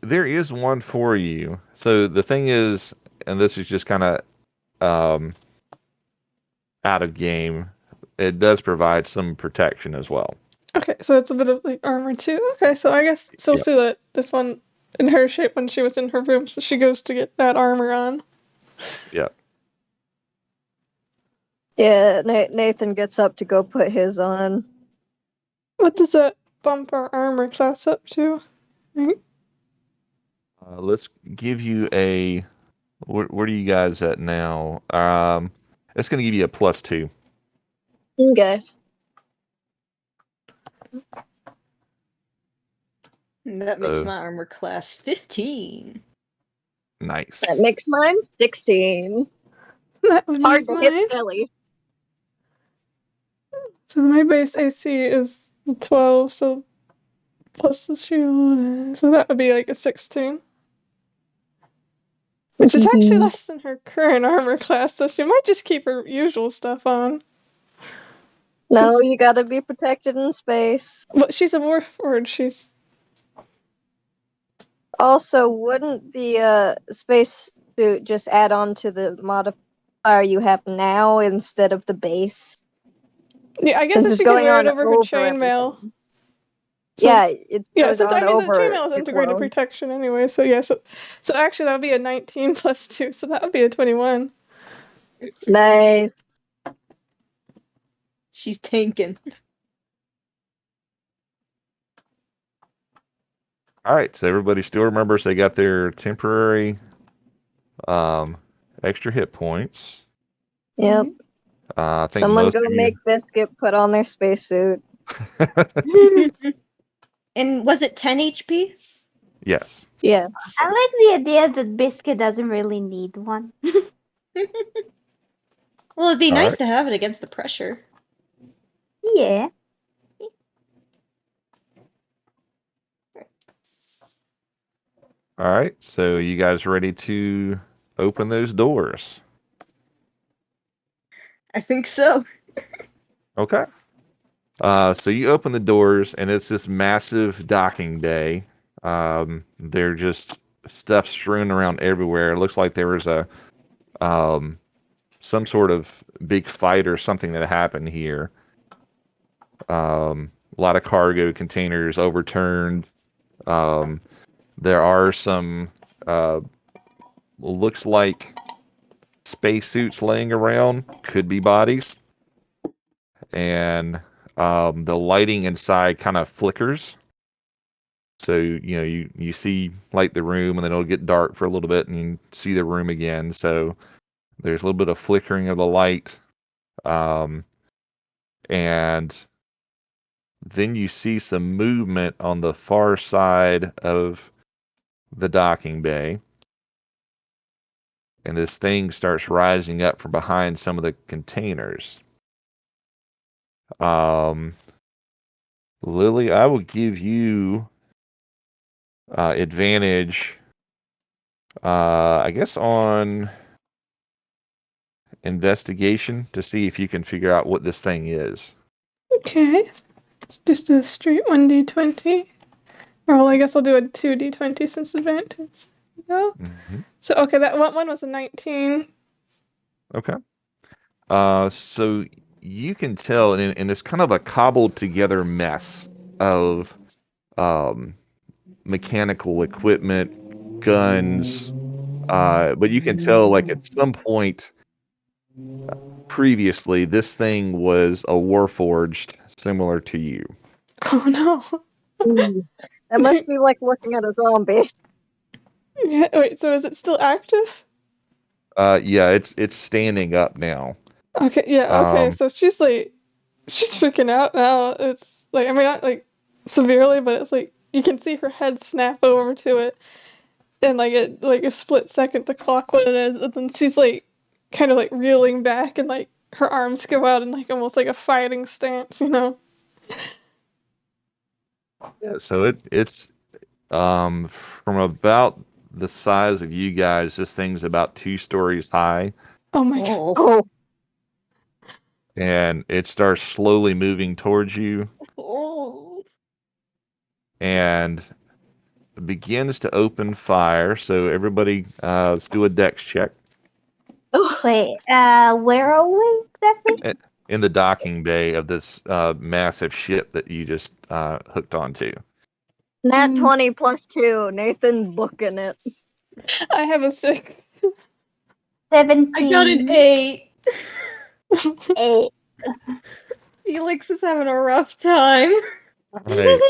There is one for you. So the thing is, and this is just kind of out of game, it does provide some protection as well. Okay, so it's a bit of like armor too. Okay, so I guess we'll see that this one in her shape when she was in her room, so she goes to get that armor on. Yep. Yeah, Nathan gets up to go put his on. What does that bump our armor class up to? Right? Let's give you a. Where are you guys at now? It's going to give you a +2. Okay. That makes my armor class 15. Nice. That makes mine 16. That would Hard make to hit mine. Skelly. So my base AC is 12, so plus the shield, so that would be like a 16. Which is actually less than her current armor class, so she might just keep her usual stuff on. No, you gotta be protected in space. But she's a warforged, she's... Also, wouldn't the space suit just add on to the modifier you have now instead of the base? Yeah, I guess Since if it's she can going wear on it over her over chainmail. So, yeah, it's yeah, goes since on the over chainmail is integrated 12. protection anyway, so yeah, so actually that would be a 19 plus 2, so that would be a 21. Nice. She's tanking. All right, so everybody still remembers they got their temporary extra hit points. Yep. I think Someone most go of you... make Biscuit put on their spacesuit. And was it 10 HP? Yes. Yeah. I like the idea that Biscuit doesn't really need one. Well, it'd be All nice right. to have it against the pressure. Yeah. All right, so you guys ready to open those doors? I think so. Okay. So you open the doors, and it's this massive docking bay. They're just stuff strewn around everywhere. It looks like there was a some sort of big fight or something that happened here. A lot of cargo containers overturned. There are some looks like spacesuits laying around, could be bodies, and the lighting inside kind of flickers. So you see light the room, and then it'll get dark for a little bit, and you see the room again. So there's a little bit of flickering of the light, and then you see some movement on the far side of the docking bay. And this thing starts rising up from behind some of the containers. Lily, I will give you advantage, I guess, on investigation to see if you can figure out what this thing is. Okay. Just a straight 1d20. Well, I guess I'll do a 2d20 since advantage. Go. Mm-hmm. So, okay, that one was a 19. Okay. So you can tell, and it's kind of a cobbled together mess of mechanical equipment, guns, but you can tell, like, at some point previously, this thing was a warforged similar to you. Oh no. Ooh. That must be like looking at a zombie. Yeah, wait, so is it still active? Yeah, it's standing up now. Okay, yeah, okay, Um, so she's freaking out now. It's like, I mean, not like severely, but it's like you can see her head snap over to it, and like a split second, the clock when it is, and then she's like kind of like reeling back, and like her arms go out in like almost like a fighting stance, you know? yeah, so it's from about the size of you guys, this thing's about 2 stories high, Oh my god. Oh. Oh, and it starts slowly moving towards you Oh. and begins to open fire. So everybody, let's do a dex check. Wait, where are we exactly? In the docking bay of this massive ship that you just hooked onto. nat Mm. 20 plus 2. Nathan booking it. I have a 6. 17. I got an 8. 8. Felix is having a rough time. All right.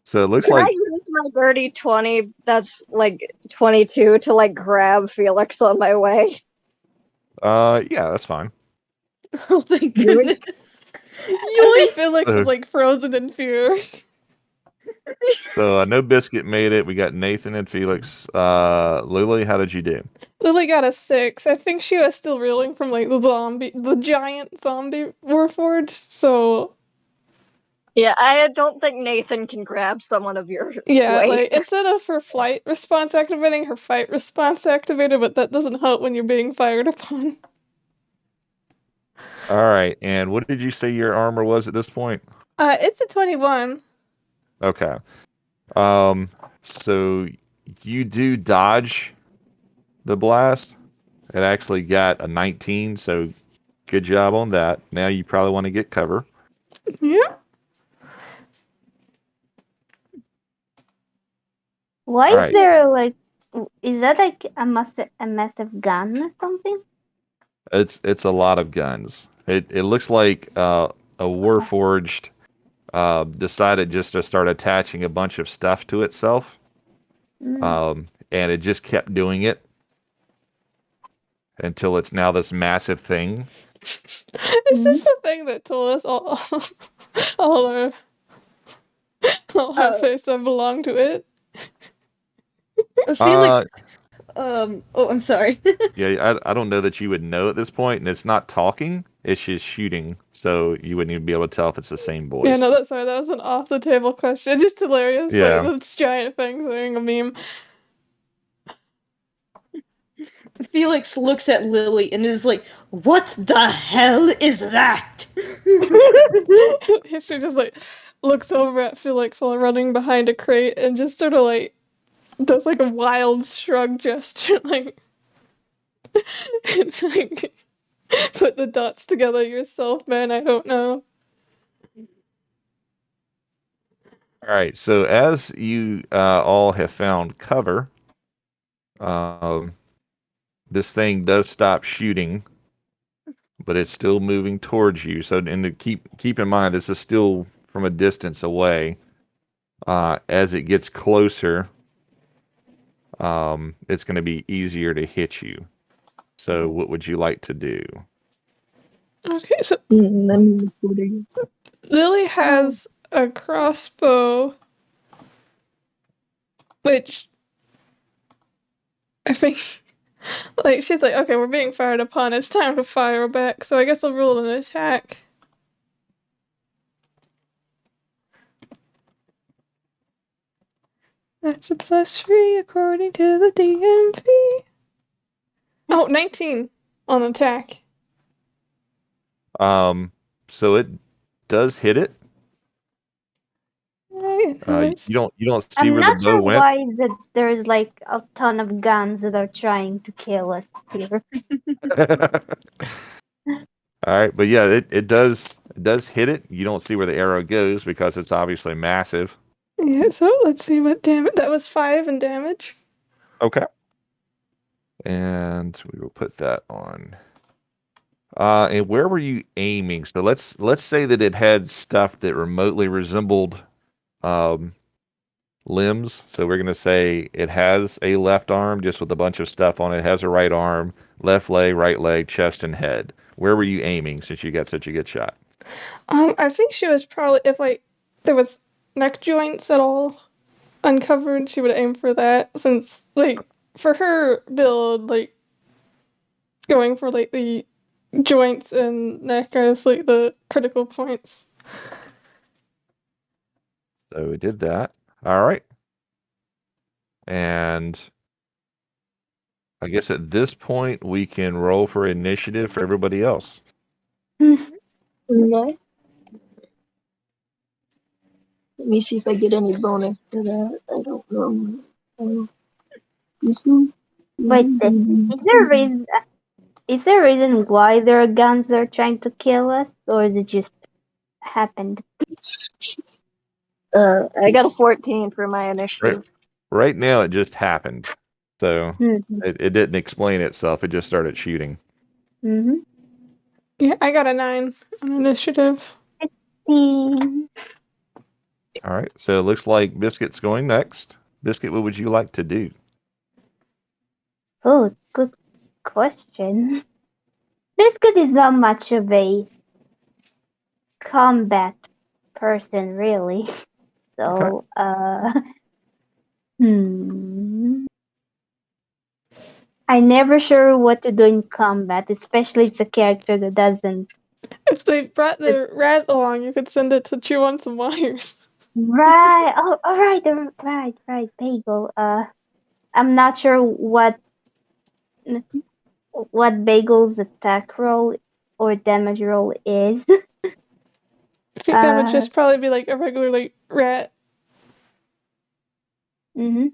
So it looks Can I like use my dirty 20, that's like 22, to like grab Felix on my way? yeah, that's fine. Oh, thank Yoink. goodness. I think Yoink! Felix So- is like frozen in fear. So I know Biscuit made it. We got Nathan and Felix. Lily, how did you do? Lily got a 6. I think she was still reeling from like the giant zombie warforged, so Yeah, I don't think Nathan can grab someone of your yeah, weight. like instead of her flight response activating, her fight response activated, but that doesn't help when you're being fired upon. All right. And what did you say your armor was at this point? It's a 21. Okay. So you do dodge the blast. It actually got a 19, so good job on that. Now you probably want to get cover. Yeah. Why All is right. there like? Is that like a massive gun or something? It's a lot of guns. It looks like a warforged decided just to start attaching a bunch of stuff to itself, Mm. and it just kept doing it until it's now this massive thing. Is this the thing that told us all our face I belong to it? Felix, oh, I'm sorry. Yeah, I don't know that you would know at this point, and it's not talking; it's just shooting. So you wouldn't even be able to tell if it's the same voice. Yeah, no, that was an off the table question. Just hilarious. Yeah. Like this giant thing saying a meme. Felix looks at Lily and is like, "What the hell is that?" She just like looks over at Felix while running behind a crate and just sort of like does like a wild shrug gesture, like it's like put the dots together yourself, man. I don't know. All right. So as you all have found cover, um, this thing does stop shooting, but it's still moving towards you. So, and to keep in mind, this is still from a distance away. As it gets closer, it's going to be easier to hit you. So, what would you like to do? Okay, so Let me put it. Lily has a crossbow, which I think, like, she's like, okay, we're being fired upon. It's time to fire back. So I guess I'll roll an attack. That's a +3 according to the DMV. Oh, 19 on attack. So, it does hit it. Nice. You don't see I'm where the not bow sure went. why that there's like a ton of guns that are trying to kill us here. All right, but yeah, it does hit it. You don't see where the arrow goes because it's obviously massive. Yeah, so let's see what damage. That was 5 in damage. Okay. And we will put that on. And where were you aiming? So let's say that it had stuff that remotely resembled um, limbs. So we're gonna say it has a left arm just with a bunch of stuff on it. It has a right arm, left leg, right leg, chest, and head. Where were you aiming since you got such a good shot? I think she was probably if like there was neck joints at all uncovered, she would aim for that. Since like for her build, like going for like the joints and neck as like the critical points. So we did that. All right. And I guess at this point we can roll for initiative for everybody else. Okay. Let me see if I get any bonus for that. I don't know. Wait, is there a reason why there are guns that are trying to kill us, or is it just happened? I got a 14 for my Right, initiative. right now it just happened. So Mm-hmm. it didn't explain itself. It just started shooting. Mm-hmm. Yeah, I got a 9 on initiative. Mm. All right. So it looks like Biscuit's going next. Biscuit, what would you like to do? Oh, good question. Biscuit is not much of a combat person, really. Okay. So, hmm. I never sure what to do in combat, especially if it's a character that doesn't. If they brought the rat along, you could send it to chew on some wires. Right. Oh, all right. Right. Bagel. I'm not sure what Bagel's attack roll or damage roll is. I think that would Uh. just probably be like a regular like rat. Mhm.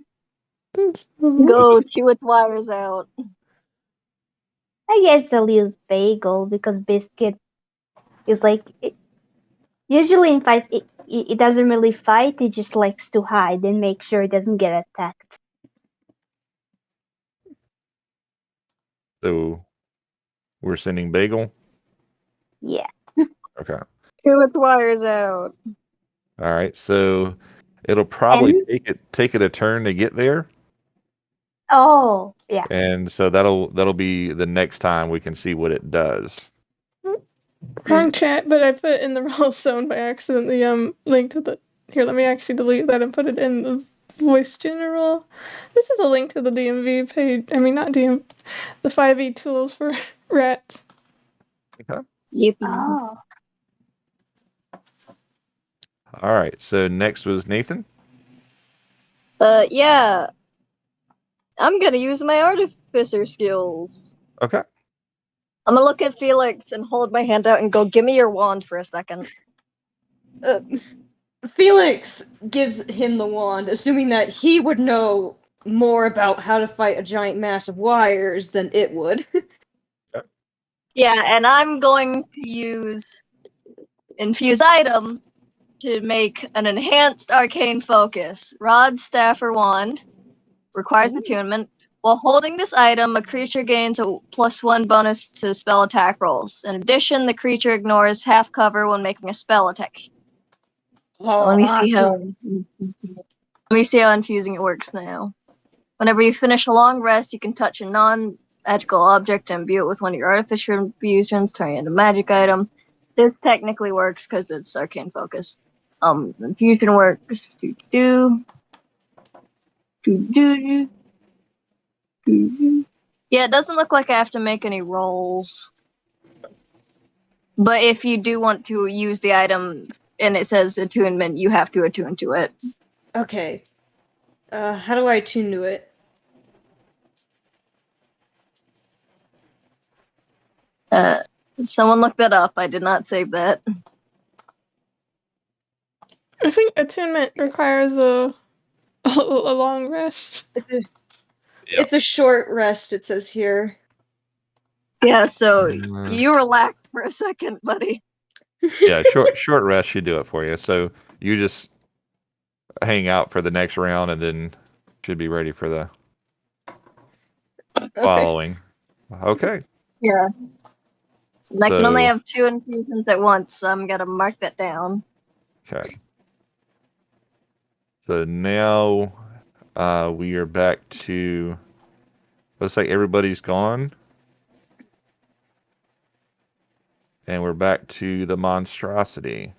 Go chew its wires out. I guess I'll use Bagel because Biscuit is like usually in fights it doesn't really fight. It just likes to hide and make sure it doesn't get attacked. So we're sending Bagel. Yeah. Okay. Chew its wires out. All right. So it'll probably And take it a turn to get there, oh yeah. and so that'll be the next time we can see what it does. Wrong chat, but I put in the roll zone by accident the link to the here, let me actually delete that and put it in the voice general. This is a link to the DMV page. I mean not DM the 5e tools for rat. Okay. Yippee. Oh. All right. So next was Nathan. Yeah. I'm gonna use my artificer skills. Okay. I'm gonna look at Felix and hold my hand out and go, give me your wand for a second. Felix gives him the wand, assuming that he would know more about how to fight a giant mass of wires than it would. Yeah, and I'm going to use infuse item to make an enhanced arcane focus. Rod, staff, or wand requires attunement. While holding this item, a creature gains a +1 bonus to spell attack rolls. In addition, the creature ignores half cover when making a spell attack. Let me see how infusing it works now. Whenever you finish a long rest, you can touch a non-magical object and imbue it with one of your artificial infusions, turning it into a magic item. This technically works because it's arcane focus. Infusion works. Yeah, it doesn't look like I have to make any rolls. But if you do want to use the item and it says attunement, you have to attune to it. Okay. How do I attune to it? Someone look that up. I did not save that. I think attunement requires a long rest. It's a short rest, it says here. Yeah, so Uh, you relax for a second, buddy. Yeah, short rest should do it for you. So you just hang out for the next round, and then should be ready for the following. Okay. Yeah. And I can only So have 2 infusions at once, so I'm gonna mark that down. okay. So now we are back to. Looks like everybody's gone, and we're back to the monstrosity.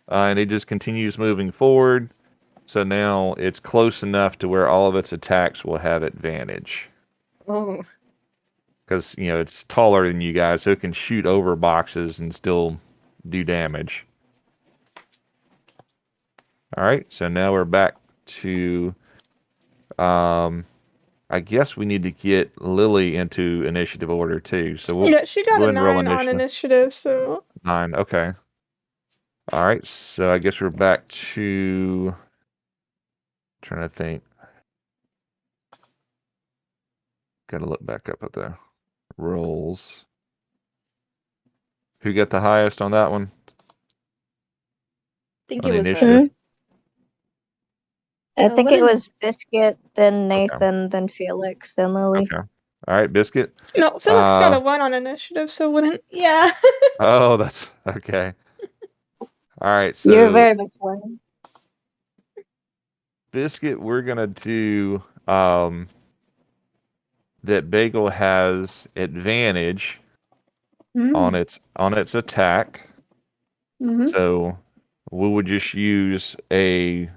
And it just continues moving forward. So now it's close enough to where all of its attacks will have advantage. Oh. Because, it's taller than you guys, so it can shoot over boxes and still do damage. All right, so now we're back to, I guess we need to get Lily into initiative order too. So we'll Yeah, she got go a ahead and roll 9 on initiative. initiative, so 9, okay. All right, so I guess we're back to, trying to think. Got to look back up at the rolls. Who got the highest on that one? I think On it the was initiative? I think what it did- was Biscuit, then Nathan, then Felix, then Lily. Okay. All right, Biscuit. no, Felix got a 1 on initiative, so wouldn't. Yeah. Oh, that's okay. All right, so You're very much one. Biscuit, we're gonna do that. Bagel has advantage on its attack, so we would just use a.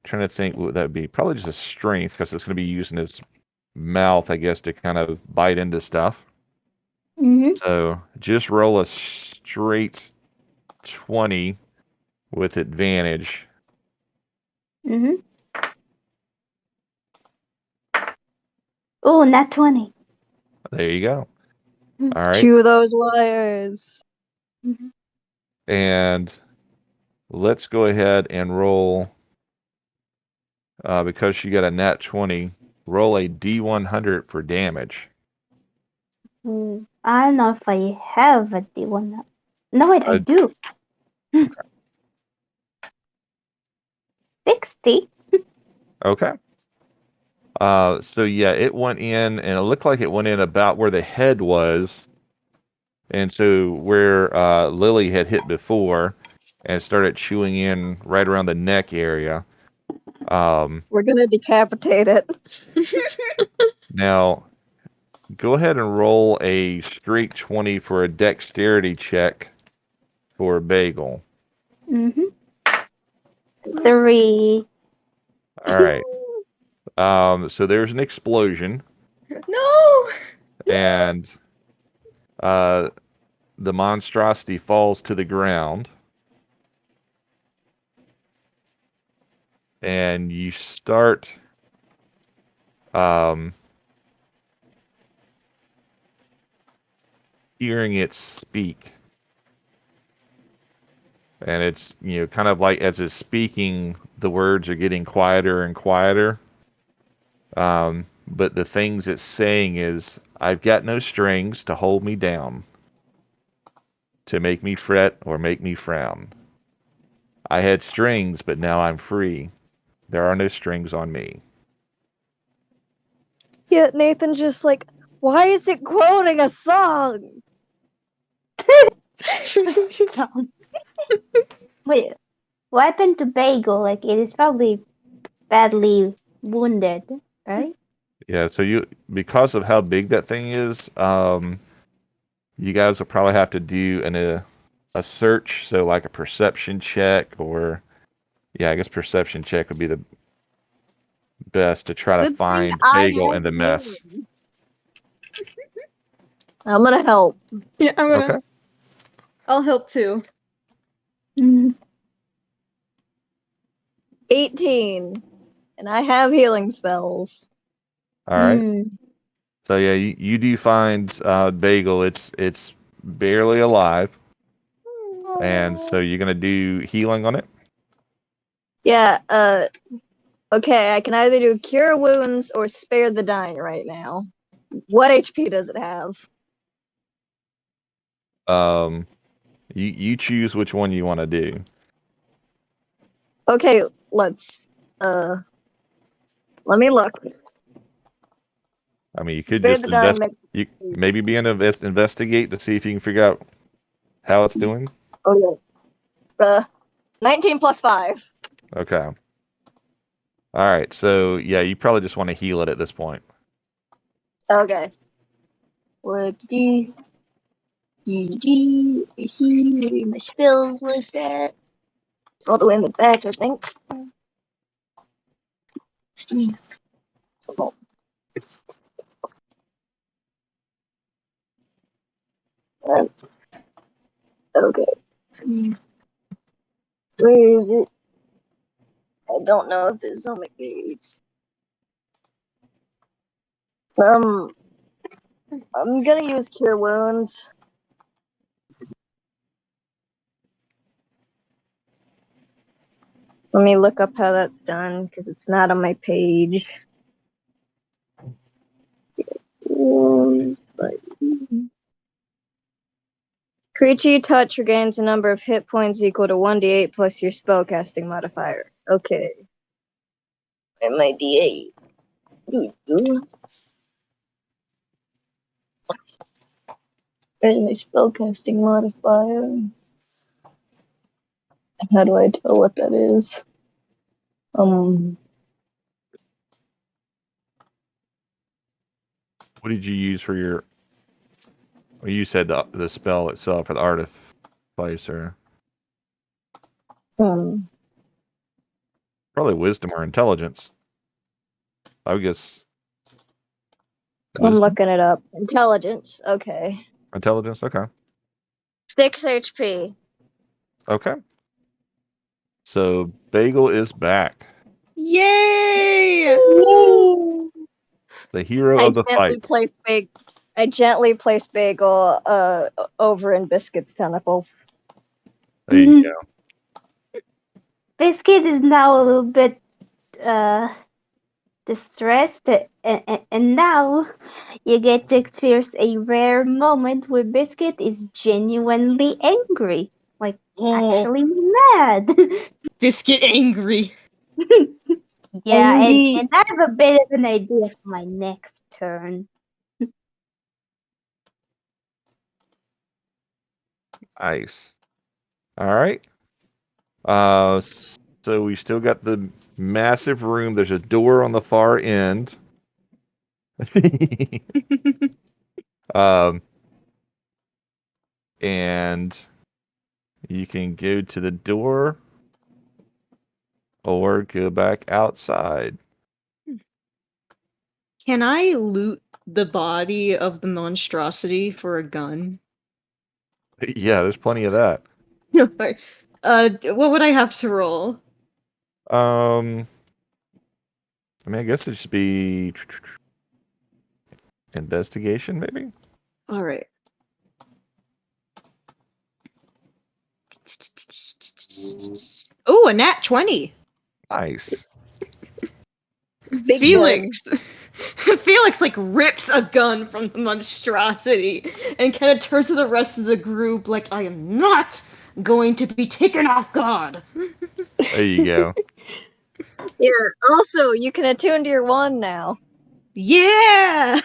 Trying to think what would that be? Probably just a strength because it's going to be using his mouth, I guess, to kind of bite into stuff. So just roll a straight 20 with advantage. Oh, not 20. There you go. All right. 2 of those wires. And let's go ahead and roll, because she got a nat 20, roll a D100 for damage. I don't know if I have a D1. No, wait, I do. 60. Okay. So yeah, it went in, and it looked like it went in about where the head was. And so where Lily had hit before and started chewing in right around the neck area. We're gonna decapitate it. Now, go ahead and roll a straight 20 for a dexterity check for Bagel. 3. All right. So there's an explosion, No. and the monstrosity falls to the ground. And you start hearing it speak. And it's, kind of like as it's speaking, the words are getting quieter and quieter. But the things it's saying is, I've got no strings to hold me down, to make me fret or make me frown. I had strings, but now I'm free. There are no strings on me. Yeah, Nathan just like, why is it quoting a song? Wait, what happened to Bagel? Like, it is probably badly wounded, right? Yeah, so because of how big that thing is, you guys will probably have to do a search, so like a perception check, or I guess perception check would be the best to try to Good thing find I Bagel have in the mess. healing. I'm gonna help. Yeah, I'm gonna. Okay. I'll help too. 18. And I have healing spells. All right. So yeah, you do find Bagel. It's barely alive. And so you're gonna do healing on it. Yeah, okay, I can either do cure wounds or spare the dying right now. What HP does it have? You choose which one you want to do. Okay, let me look. I mean, you could Spare just the dying you maybe be an investigate to see if you can figure out how it's doing. Oh yeah. 19 plus 5. Okay. All right. So yeah, you probably just want to heal it at this point. Okay. What do see where my spells list at? All the way in the back, I think. Uh, okay. Where is it? I don't know if this is on my page. I'm gonna use cure wounds. Let me look up how that's done because it's not on my page. Creature you touch regains a number of hit points equal to 1d8 plus your spellcasting modifier. Okay. And my d8. Where's my spellcasting modifier? How do I tell what that is? What did you use for your? Well, you said the spell itself for the artificer. Probably wisdom or intelligence. I would guess. I'm Wisdom? looking it up. Intelligence. Okay. Intelligence. Okay. 6 HP. Okay. So Bagel is back. Yay! The hero of the fight. I gently place Bagel over in Biscuit's tentacles. There you go. Biscuit is now a little bit distressed, and now you get to experience a rare moment where Biscuit is genuinely angry, like actually mad. Biscuit angry. Yeah, And and I have a bit of an idea for my next turn. Nice. All right. So we still got the massive room. There's a door on the far end. um, and you can go to the door or go back outside. Can I loot the body of the monstrosity for a gun? Yeah, there's plenty of that. What would I have to roll? I mean, I guess it should be investigation, maybe. All right. Oh, a nat 20. Nice. Big Felix. Felix like rips a gun from the monstrosity and kind of turns to the rest of the group like, I am not going to be taken off guard. There you go. Yeah. Also, you can attune to your wand now. Yeah!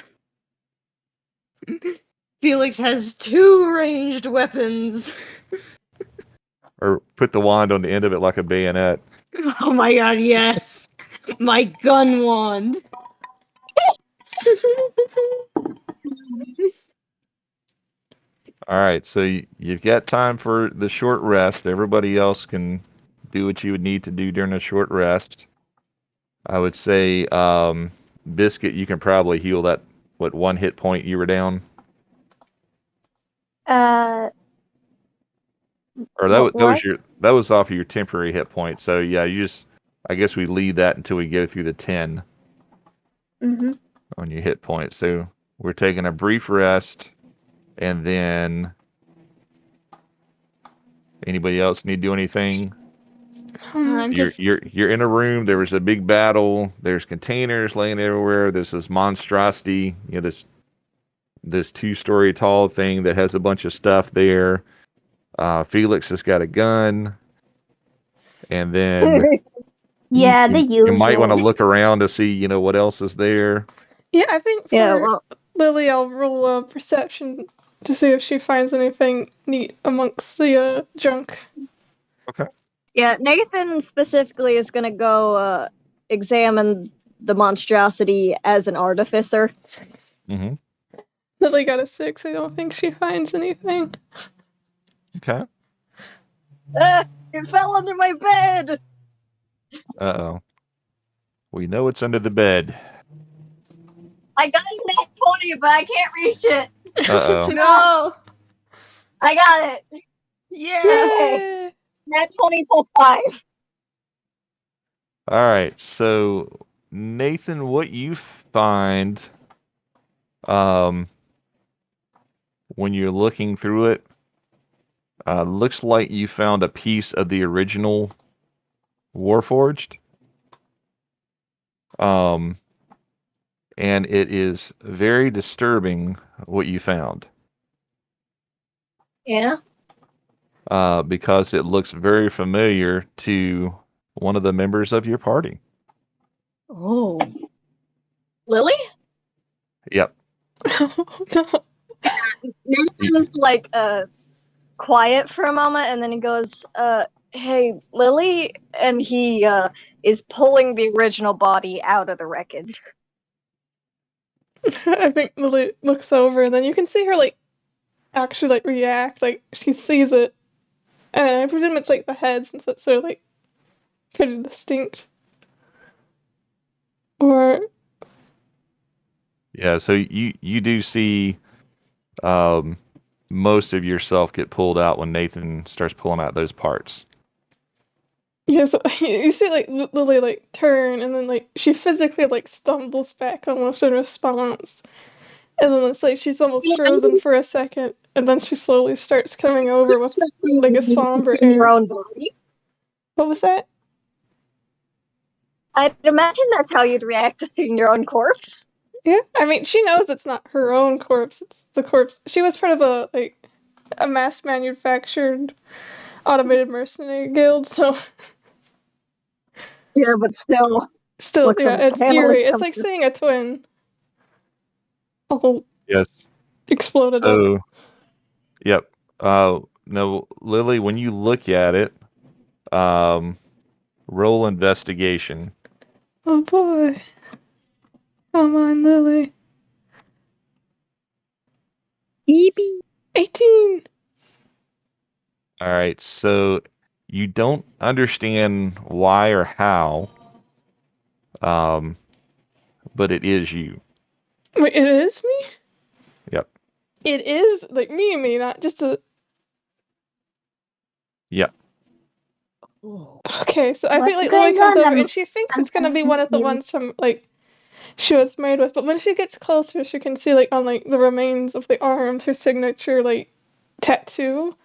Felix has 2 ranged weapons. Or put the wand on the end of it like a bayonet. Oh my god, yes! My gun wand! All right, so you've got time for the short rest. Everybody else can do what you would need to do during a short rest. I would say, Biscuit, you can probably heal that, 1 hit point you were down? Or that was off of your temporary hit point. So yeah, I guess we leave that until we go through the 10 on your hit point. So we're taking a brief rest, and then Anybody else need to do anything? I'm just You're in a room. There was a big battle. There's containers laying everywhere. There's this monstrosity. This 2-story tall thing that has a bunch of stuff there. Felix has got a gun, and then Yeah, the you might want to usual. look around to see what else is there. Yeah, I think for Yeah, well, Lily, I'll roll a perception to see if she finds anything neat amongst the junk. Okay. yeah, Nathan specifically is gonna go examine the monstrosity as an artificer. Mm-hmm. Lily got a 6. I don't think she finds anything. Okay. It fell under my bed! Uh-oh. We know it's under the bed. I got a nat 20, but I can't reach it! Uh-oh. no. I got it! Yeah. Okay. Nat 20 plus 5. All right. So, Nathan, what you find when you're looking through it, looks like you found a piece of the original Warforged. And it is very disturbing what you found. Yeah? Because it looks very familiar to one of the members of your party. Oh. Lily? Yep. No. Nathan's like, quiet for a moment, and then he goes, hey, Lily? And he, is pulling the original body out of the wreckage. I think Lily looks over, and then you can see her actually react. She sees it, and I presume it's the head, since it's sort of pretty distinct. Or Yeah, so you do see most of yourself get pulled out when Nathan starts pulling out those parts. yeah, so you see Lily turn, and then she physically stumbles back almost in response, and then it's she's almost frozen for a second, and then she slowly starts coming over with a somber In your air. own body. What was that? I'd imagine that's how you'd react to seeing your own corpse. Yeah, I mean, she knows it's not her own corpse, it's the corpse. She was part of a mass-manufactured automated mercenary guild, so... Yeah, but still. Still, Looks yeah, like it's handling eerie. It's something. like seeing a twin. Oh, Yes. exploded up. So, yep. No, Lily, when you look at it, roll investigation. Oh boy. Come on, Lily. Beepy. 18! All right, so you don't understand why or how, but it is you. Wait, it is me? Yep. It is, me, not just a... Yep. Okay, so I think What's Lily going comes on? over and she thinks it's gonna be one of the ones from she was made with, but when she gets closer, she can see on the remains of the arms her signature tattoo.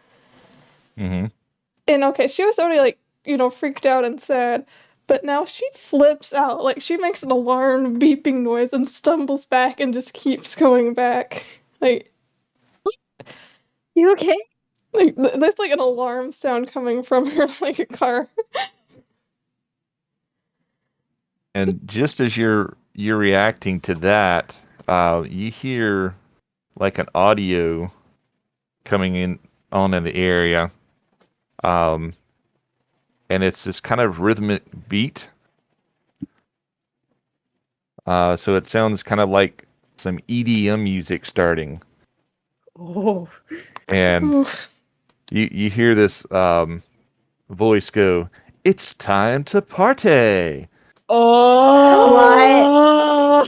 Mm-hmm. And okay, she was already freaked out and sad, but now she flips out. She makes an alarm beeping noise and stumbles back and just keeps going back. You okay? There's an alarm sound coming from her a car. And just as you're reacting to that, you hear an audio coming in the area, and it's this kind of rhythmic beat. So it sounds kind of like some EDM music starting. Oh. And you hear this voice go, "It's time to party." Oh.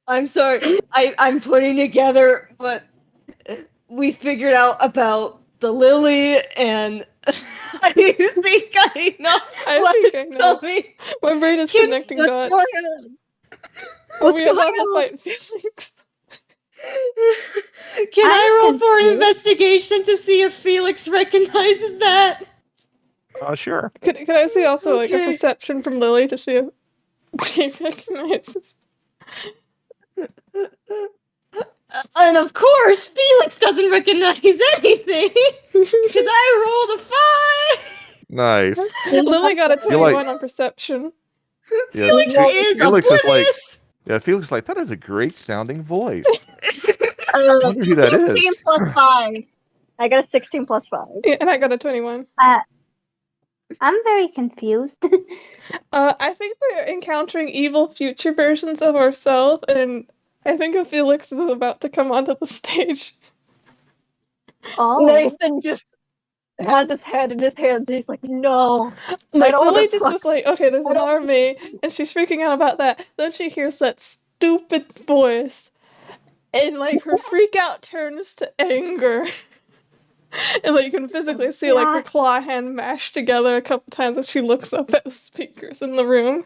I'm sorry. I'm putting together what we figured out about the lily, and I think I know what's coming. My brain is connecting dots. What's going on? Are we What's about going to on? fight Felix? Can I roll for an you. investigation to see if Felix recognizes that? Sure. Could I see also like a Okay. perception from Lily to see if she recognizes? And of course, Felix doesn't recognize anything because I rolled a 5. Nice. Lily got a You're 21 like- on perception. Yeah, Felix is Felix is like, oblivious. yeah, Felix is like, that is a great sounding voice. I Uh, wonder who that 16 is. plus 5. I got a 16 plus 5. Yeah, and I got a 21. I'm very confused. I think we're encountering evil future versions of ourselves, and I think a Felix is about to come onto the stage. Oh. Nathan just has his head in his hands. He's like, no. Like, don't wanna Lily just fuck- was like, okay, there's I an don't- army, and she's freaking out about that. Then she hears that stupid voice, and like her freak out turns to anger. And like you can physically see like her claw hand mashed together a couple times as she looks up at the speakers in the room.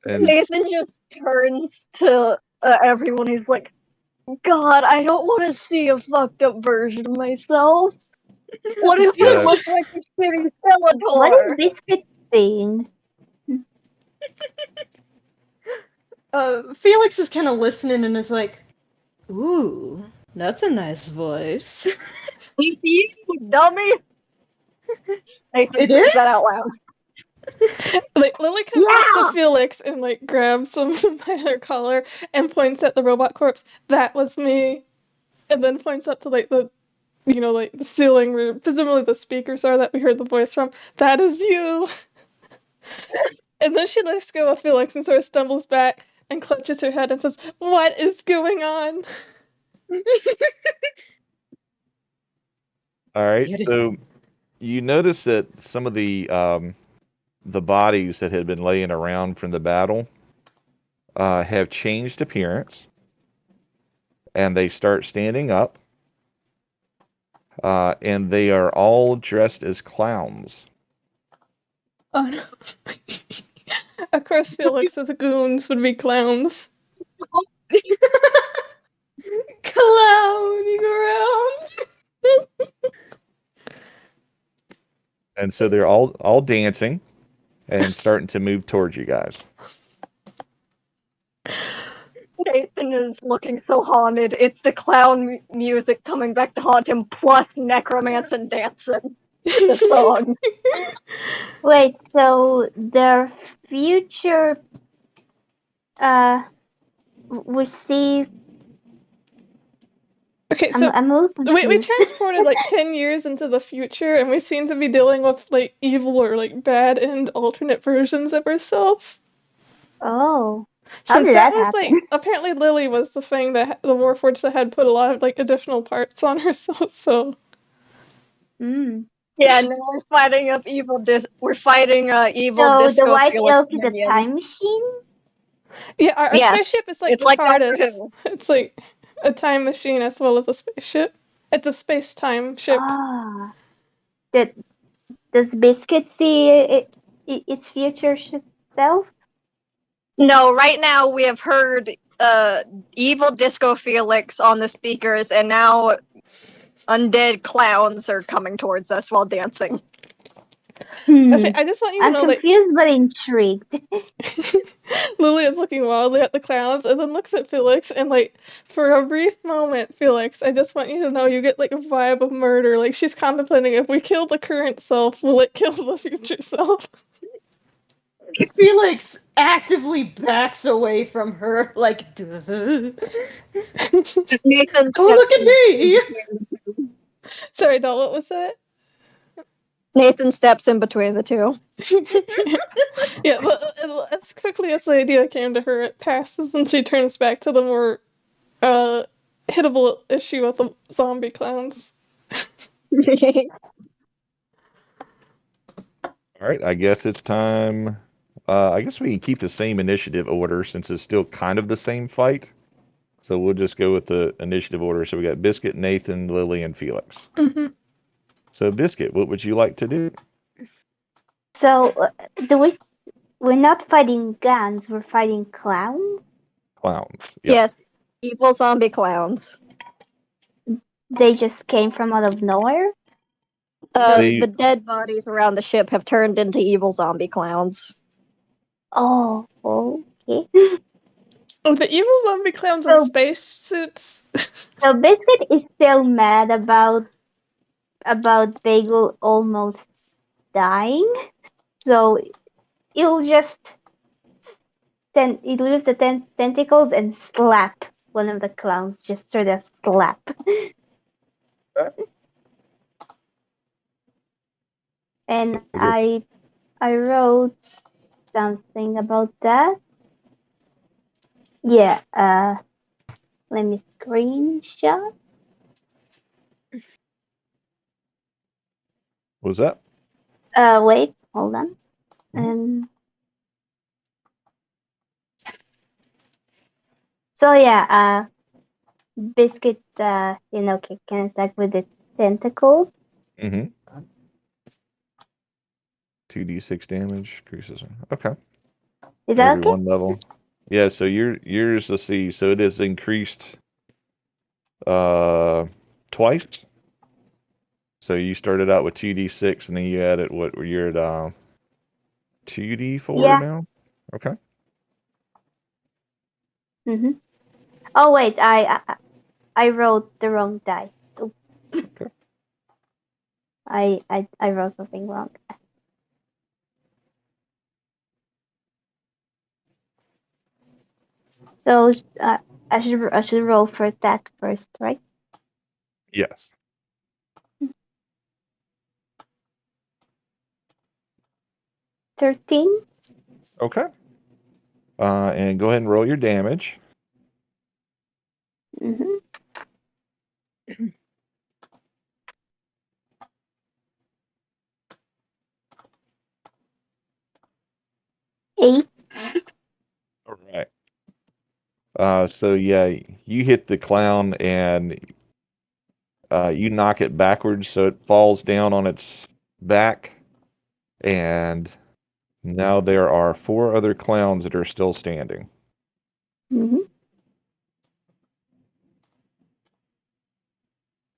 And Nathan just turns to everyone. He's like, God, I don't want to see a fucked up version of myself. What if Yeah. I look like a shitty Skeletor? What is Biscuit saying? Felix is kind of listening and is like, "Ooh, that's a nice voice." You dummy! Nathan It says is? that out loud. Like Lily comes up Yeah! to Felix and like grabs him by their collar and points at the robot corpse. That was me. And then points up to like the like the ceiling where presumably the speakers are that we heard the voice from. That is you. And then she lets go of Felix and sort of stumbles back and clutches her head and says, "What is going on?" all right, Get it. so you notice that some of the bodies that had been laying around from the battle have changed appearance, and they start standing up, and they are all dressed as clowns. Oh no. Of course Felix's goons would be clowns. Clowning around. And so they're all dancing and starting to move towards you guys. Nathan is looking so haunted. It's the clown music coming back to haunt him, plus necromancer and dancing. The song. Wait, so their future we see Okay, so I'm a little we confused. transported like 10 years into the future, and we seem to be dealing with like evil or like bad and alternate versions of ourselves. Oh. How Since did that that was happen? like apparently Lily was the thing that the Warforged that had put a lot of like additional parts on herself. So Mm. Yeah, now we're fighting up evil. We're fighting evil So the disco white Felix elk is a minion. time machine? yeah, our Yes, spaceship is like it's the like Doctor TARDIS. Who. It's like a time machine as well as a spaceship. It's a space-time ship. Ah. Does Biscuit see its future self? No, right now we have heard evil disco Felix on the speakers, and now undead clowns are coming towards us while dancing. I just want you to I'm know that confused but intrigued. Lily is looking wildly at the clowns and then looks at Felix and like for a brief moment, Felix, I just want you to know you get like a vibe of murder. Like she's contemplating if we kill the current self, will it kill the future self? Felix actively backs away from her, like, duh. Nathan Oh, look at me! Sorry, doll, what was that? Nathan steps in between the two. Yeah, but as quickly as the idea came to her, it passes and she turns back to the more hittable issue with the zombie clowns. All right, I guess it's time. I guess we can keep the same initiative order since it's still kind of the same fight. So we'll just go with the initiative order. So we got Biscuit, Nathan, Lily, and Felix. Mm-hmm. So Biscuit, what would you like to do? So we're not fighting guns, we're fighting clowns? Clowns. Yep. Yes, evil zombie clowns. they just came from out of nowhere? The dead bodies around the ship have turned into evil zombie clowns. Oh, okay. Oh, the evil zombie clowns in So- spacesuits. So Biscuit is still mad about Bagel almost dying. So he'll just he'll use the tentacles and slap one of the clowns. Just sort of slap. And I wrote something about that. Yeah, let me screenshot. What was that? Wait, hold on. So yeah, Biscuit, can attack with its tentacles. Mm-hmm. 2d6 damage, increases. Okay. Is that Every okay? one level. Yeah, so yours, let's see, so it is increased twice. So you started out with 2d6 and then you added what you're at 2d4 Yeah. now? Okay. Mm-hmm. Oh wait, I wrote the wrong die. Oops. Okay. I wrote something wrong. So I should roll for attack first, right? Yes. 13. Okay. And go ahead and roll your damage. Mm-hmm. 8. All right. So yeah, you hit the clown and you knock it backwards so it falls down on its back, and now there are 4 other clowns that are still standing. Mm-hmm.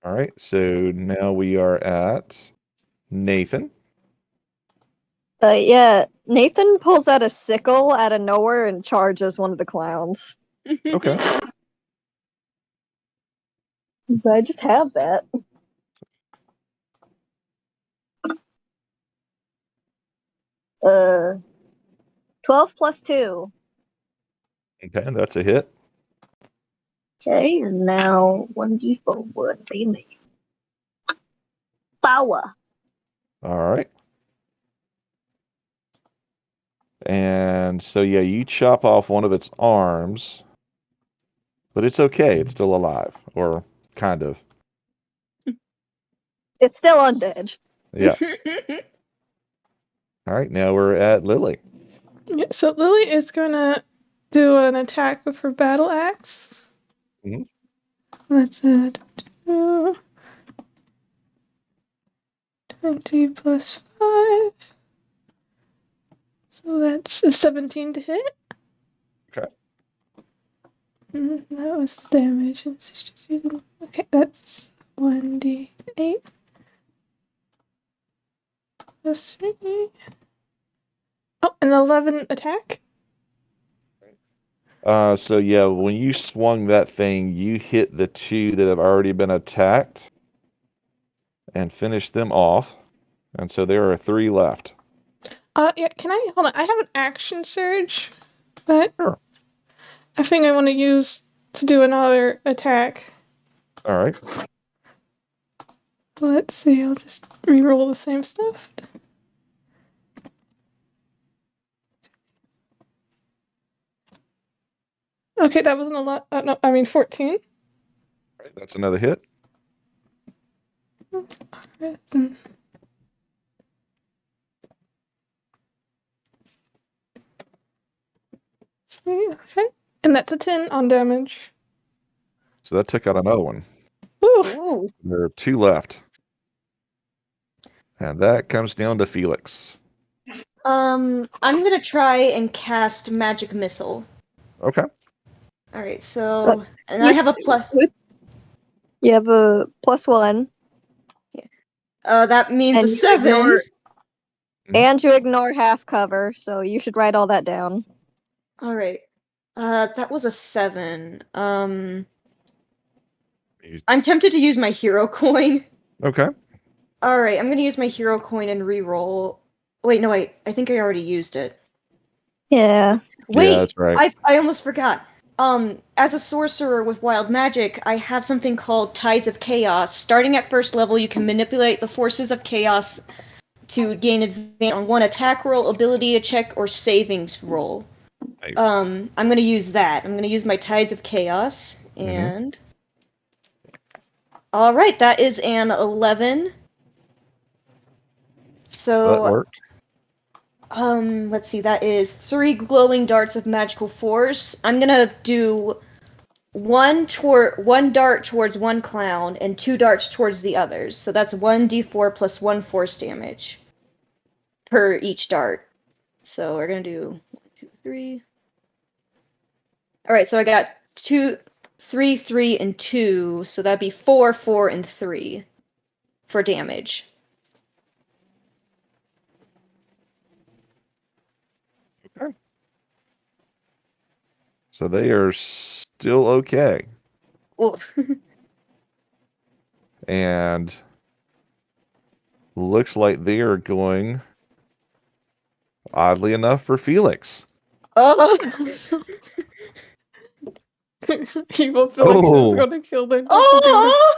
All right, so now we are at Nathan. Yeah, Nathan pulls out a sickle out of nowhere and charges one of the clowns. Okay. So I just have that. Uh, 12 plus 2. Okay, that's a hit. Okay, and now 1d4 would be me. Power. All right. And so yeah, you chop off one of its arms, but it's okay. It's still alive, or kind of. It's still undead. Yeah. All right, now we're at Lily. Yeah, so Lily is gonna do an attack with her battle axe. Mhm. Let's add 20 plus 5. So that's a 17 to hit. Okay. That was the damage. Okay, that's 1d8 plus 3. Oh, an 11 attack. So yeah, when you swung that thing, you hit the 2 that have already been attacked and finished them off. And so there are 3 left. Yeah, can I hold on? I have an action surge that Sure. I think I want to use to do another attack. All right. Let's see, I'll just re-roll the same stuff. Okay, that wasn't a lot. No, I mean 14. All right, that's another hit. Okay, and that's a 10 on damage. So that took out another one. Ooh. Ooh. There are 2 left. And that comes down to Felix. I'm gonna try and cast magic missile. Okay. All right, so and I have a plus. You have a +1. That means And a you 7. ignore- And you ignore half cover, so you should write all that down. All right. That was a 7. I'm tempted to use my hero coin. Okay. All right, I'm gonna use my hero coin and re-roll. Wait, no, wait. I think I already used it. Yeah. Wait, Yeah, that's right. I almost forgot. As a sorcerer with wild magic, I have something called Tides of Chaos. Starting at first level, you can manipulate the forces of chaos to gain advantage on one attack roll, ability check, or savings roll. Nice. I'm gonna use that. I'm gonna use my Tides of Chaos, and all right, that is an 11. That So, worked. let's see, that is 3 glowing darts of magical force. I'm gonna do one dart towards one clown and 2 darts towards the others. So that's 1d4 plus 1 force damage per each dart. So we're gonna do 1, 2, 3. Alright, so I got 2, 3, 3, and 2, so that'd be 4, 4, and 3 for damage. Okay. So they are still okay. Ooh. And looks like they are going, oddly enough, for Felix. Oh! Evil Felix Oh. is gonna kill their doppelganger. Oh!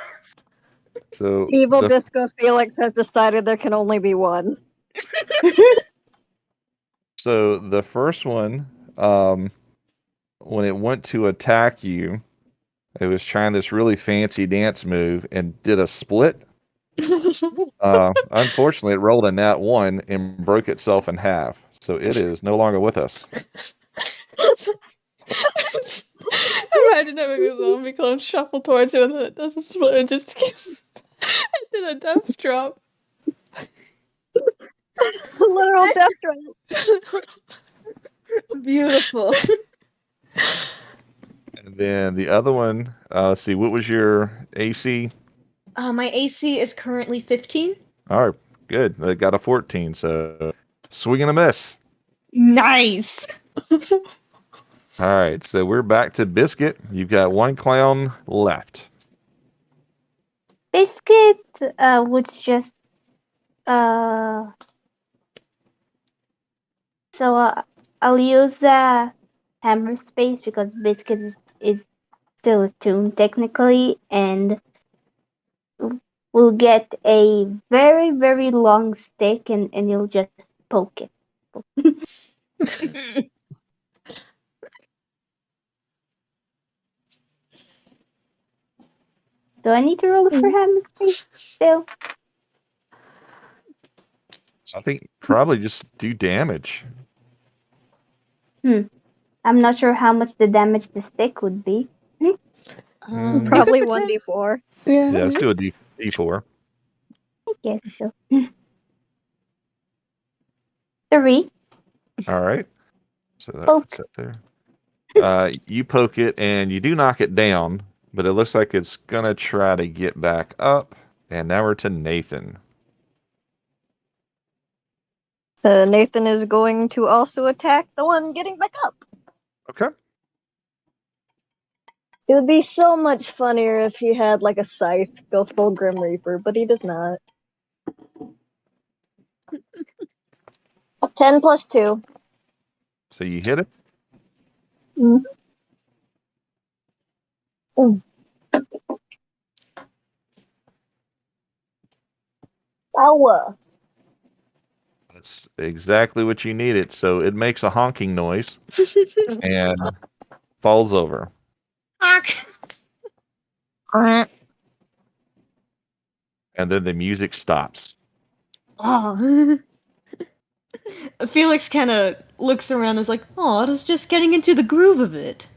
So Evil the, Disco Felix has decided there can only be one. so the first one, when it went to attack you, it was trying this really fancy dance move and did a split. Unfortunately, it rolled a nat 1 and broke itself in half. So it is no longer with us. Imagine having a zombie clone shuffle towards you and then it does a split and just it did a death drop. Literal death drop. Beautiful. And then the other one, let's see, what was your AC? My AC is currently 15. All right, good. They got a 14, so swing and a miss. Nice! All right, so we're back to Biscuit. You've got one clown left. Biscuit would just so I'll use the hammer space because Biscuit is still attuned technically, and we'll get a very very long stick, and you'll just poke it. Do I need to roll for hammer space still? I think probably just do damage. I'm not sure how much the damage the stick would be. Mm. Probably You could 1d4. Yeah. Yeah, let's do a D4. I guess so. 3. All right. So that Poke. puts that there. You poke it and you do knock it down, but it looks like it's gonna try to get back up. And now we're to Nathan. Nathan is going to also attack the one getting back up. Okay. It would be so much funnier if he had like a scythe go full Grim Reaper, but he does not. 10 plus 2. So you hit it. Mm. Mm. Ow. That's exactly what you needed. So it makes a honking noise and falls over. And then the music stops. Oh. Felix kind of looks around and is like, oh, I was just getting into the groove of it.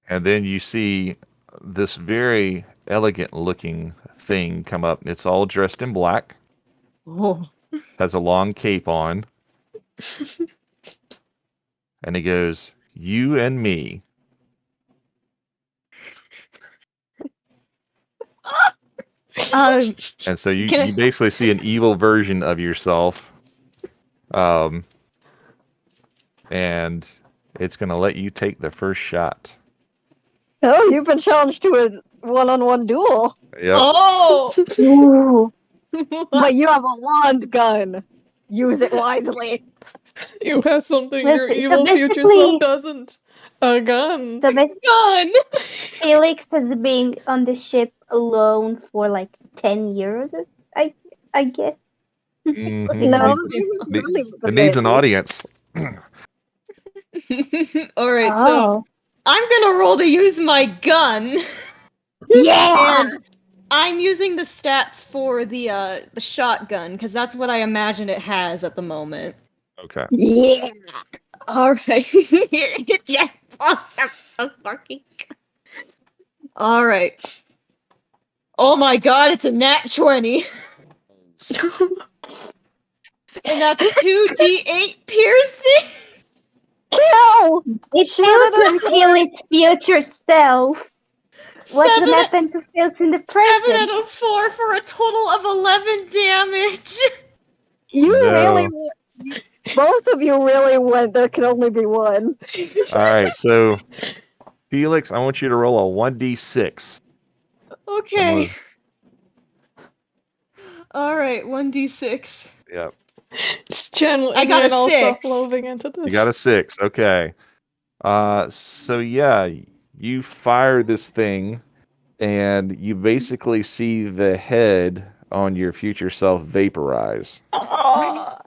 And then you see this very elegant looking thing come up. It's all dressed in black, Oh. has a long cape on, and he goes, "You and me." And so you Can I- basically see an evil version of yourself. And it's going to let you take the first shot. Oh, you've been challenged to a one-on-one duel, Yep. Oh! Ooh. but you have a wand gun. Use it wisely. You have something Well, your so evil future self doesn't. A gun. So Gun! Felix has been on the ship alone for like 10 years, I guess. Mhm. No, It, he was it- running with the it needs an baby. audience. Alright, so Oh. I'm gonna roll to use my gun. Yeah! And I'm using the stats for the shotgun, because that's what I imagine it has at the moment. Okay. Yeah. Alright. Yeah, awesome. So fucking Alright. Oh my god, it's a nat 20. And that's 2d8 piercing. Kill! It Shoot feels it to kill its future self. What's Seven, gonna happen to Felix in the 7 present? out of 4 for a total of 11 damage. You No. really, both of you really went. There can only be one. All right. So, Felix, I want you to roll a 1d6. Okay. Alright, 1d6. Yep. Just channeling I got a in all 6. self-loathing into this. You got a 6. Okay. So yeah, you fire this thing, and you basically see the head on your future self vaporize. Oh,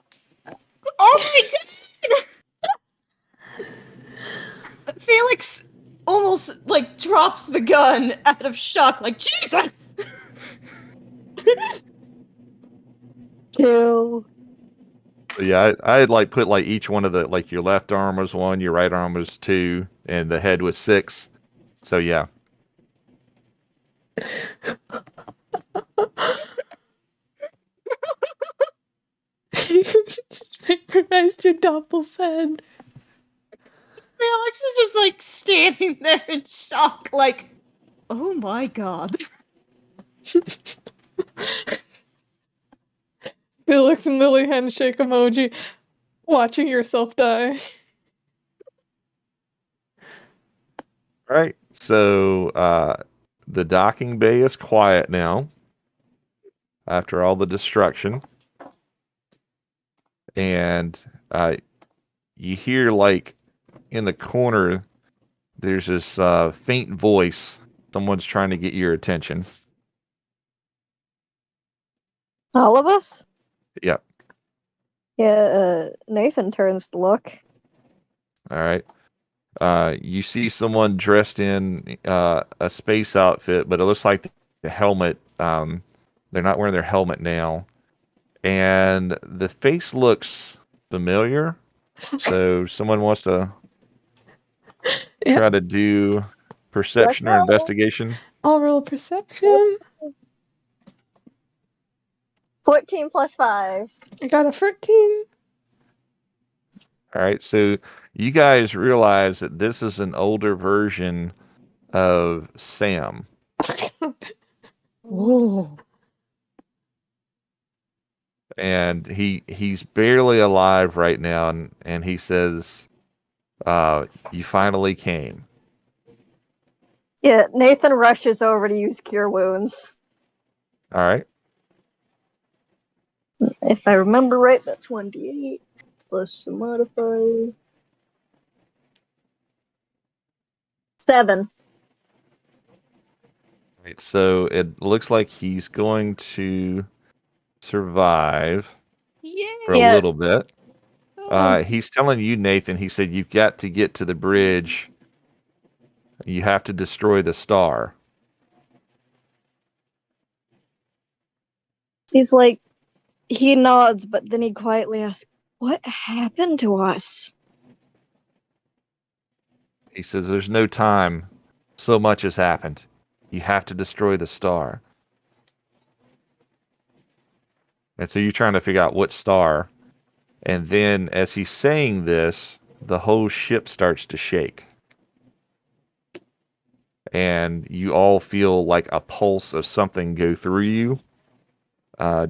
Oh my god! Felix almost like drops the gun out of shock, like Jesus! Kill. Yeah, I had like put like each one of the like your left arm was 1, your right arm was 2, and the head was 6. So yeah. just vaporized your doppel's head. Felix is just like standing there in shock, like, oh my god. Felix and Lily handshake emoji, watching yourself die. All right. So the docking bay is quiet now after all the destruction. And you hear like in the corner there's this faint voice. Someone's trying to get your attention. All of us? Yep. Yeah, Nathan turns to look. All right. You see someone dressed in a space outfit, but it looks like the helmet. They're not wearing their helmet now, and the face looks familiar. So someone wants to Yeah. try to do perception or roll. investigation. I'll roll perception. 14 plus 5. I got a 13. All right. So you guys realize that this is an older version of Sam. Whoa. And he's barely alive right now, and he says, you finally came. Yeah, Nathan rushes over to use Cure Wounds. All right. If I remember right, that's 1d8 plus the modifier. 7. Right. So it looks like he's going to survive Yay! for a Yeah. little bit. Oh. He's telling you, Nathan, he said, you've got to get to the bridge. You have to destroy the star. He's like, he nods, but then he quietly asks, what happened to us? He says, there's no time. So much has happened. You have to destroy the star. And so you're trying to figure out what star. And then as he's saying this, the whole ship starts to shake. and you all feel like a pulse of something go through you.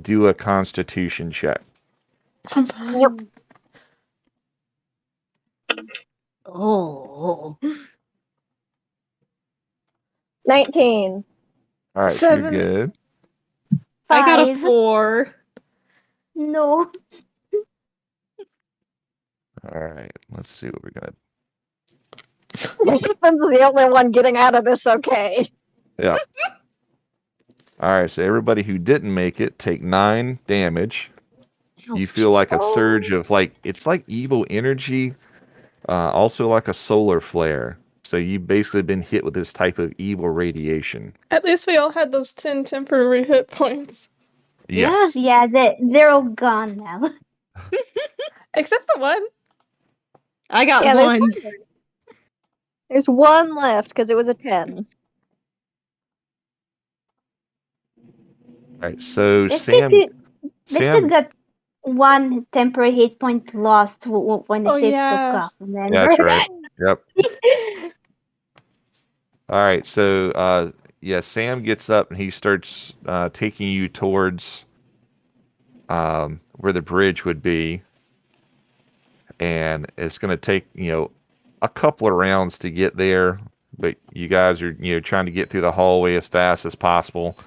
Do a Constitution check. Yep. Oh. 19. All right, so you're 7. good. I got a 5. 4. No. All right, let's see what we're gonna. Nathan's the only one getting out of this okay. Yeah. All right, so everybody who didn't make it take 9 damage. You feel like a surge of it's like evil energy, also like a solar flare. So you've basically been hit with this type of evil radiation. At least we all had those 10 temporary hit points. Yes. Yeah, they're all gone now. Except for one. I got Yeah, one. there's one left because it was a 10. All right, so Biscuit Sam, got one temporary hit point lost when the Oh, ship yeah. took off. yeah, Remember? that's right. Yep. All right, so yeah, Sam gets up and he starts taking you towards where the bridge would be, and it's going to take a couple of rounds to get there, but you guys are trying to get through the hallway as fast as possible.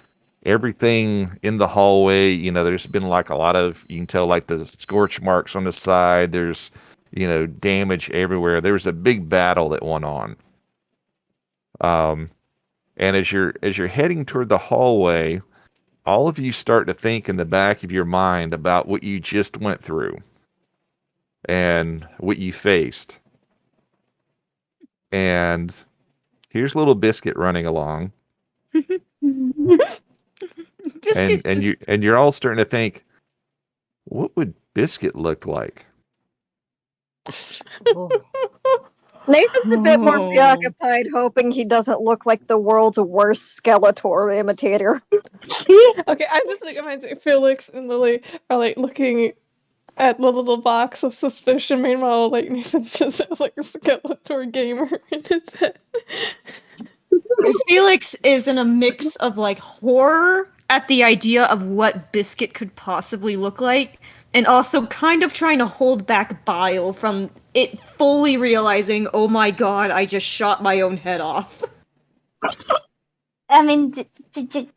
Everything in the hallway, there's been like a lot of, you can tell like the scorch marks on the side. There's damage everywhere. There was a big battle that went on. And as you're heading toward the hallway, all of you start to think in the back of your mind about what you just went through and what you faced. And here's little Biscuit running along, Biscuit's and you're all starting to think, what would Biscuit look like? Oh. Nathan's a bit more Oh. preoccupied, hoping he doesn't look like the world's worst Skeletor imitator. Okay, I'm just like imagining Felix and Lily are like looking at the little box of suspicion. Meanwhile, like Nathan just has like a Skeletor gamer in his head. Felix is in a mix of like horror at the idea of what Biscuit could possibly look like, and also kind of trying to hold back bile from it fully realizing, oh my god, I just shot my own head off. I mean,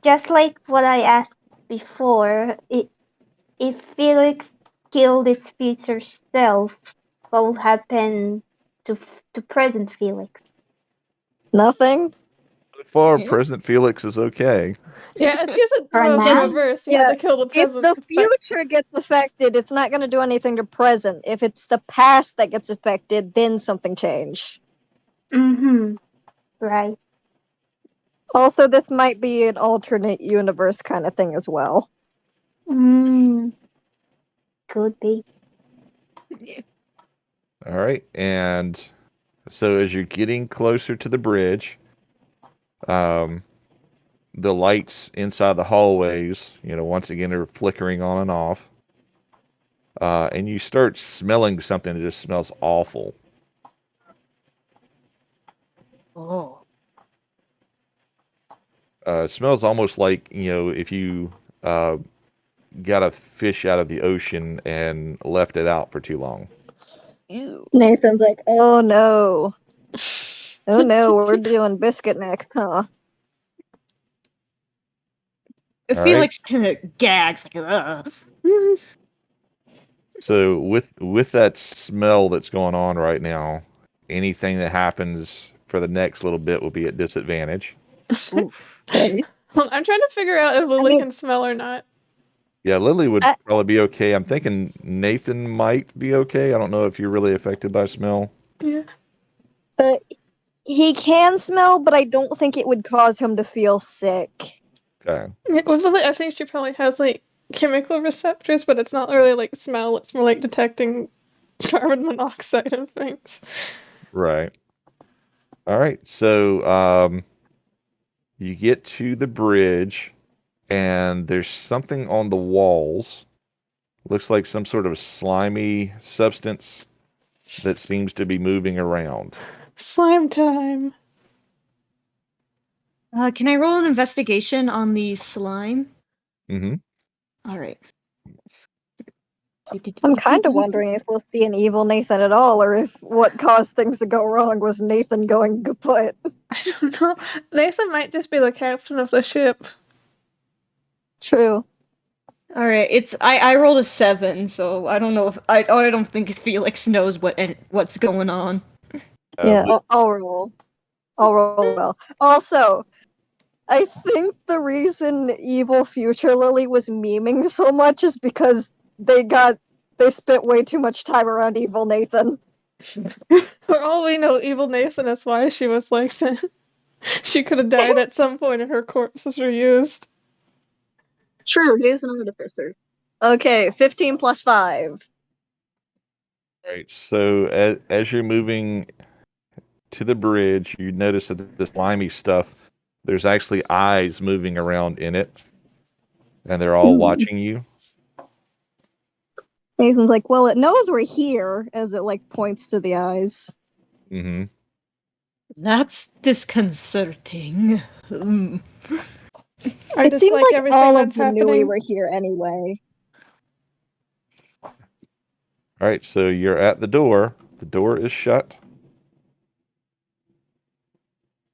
just like what I asked before, if Felix killed its future self, what will happen to present Felix? Nothing? So far, President Felix is okay. Yeah, it's just For the now? reverse. You Yeah, have to kill the If present. the to future gets affected, it's not going to do anything to present. If it's the past that gets affected, then something change. Mm-hmm. Right. Also, this might be an alternate universe kind of thing as well. Could be. All right, and so as you're getting closer to the bridge, the lights inside the hallways, once again are flickering on and off. And you start smelling something that just smells awful. Oh. It smells almost like, if you got a fish out of the ocean and left it out for too long. Ew. Nathan's like, oh no. Oh no, we're doing Biscuit next, huh? Felix kind of gags like, ugh. So with that smell that's going on right now, anything that happens for the next little bit will be at disadvantage. Oof. Okay. I'm trying to figure out if Lily mean- can smell or not. Yeah, Lily would I- probably be okay. I'm thinking Nathan might be okay. I don't know if you're really affected by smell. Yeah. But he can smell, but I don't think it would cause him to feel sick. Okay. With Lily, I think she probably has like chemical receptors, but it's not really like smell. It's more like detecting carbon monoxide and things. Right. All right. So you get to the bridge, and there's something on the walls. Looks like some sort of slimy substance that seems to be moving around. Slime time. Can I roll an investigation on the slime? Mm-hmm. All right. I'm kind of wondering if we'll see an evil Nathan at all, or if what caused things to go wrong was Nathan going kaput. I don't know. Nathan might just be the captain of the ship. True. All right. I rolled a 7, so I don't know if I don't think Felix knows what's going on. Yeah, I'll roll. I'll roll well. Also, I think the reason Evil Future Lily was memeing so much is because they spent way too much time around Evil Nathan. For all we know, evil Nathan is why she was like that. She could have died at some point and her corpse was reused. True, he's an artificer. Okay, 15 plus 5. Right. So as you're moving to the bridge, you notice that the slimy stuff, there's actually eyes moving around in it, and they're all watching you. Nathan's like, well, it knows we're here, as it, like, points to the eyes. Mm-hmm. That's disconcerting. I It seemed dislike like everything all of that's them knew we happening. were here anyway. All right. So you're at the door. The door is shut.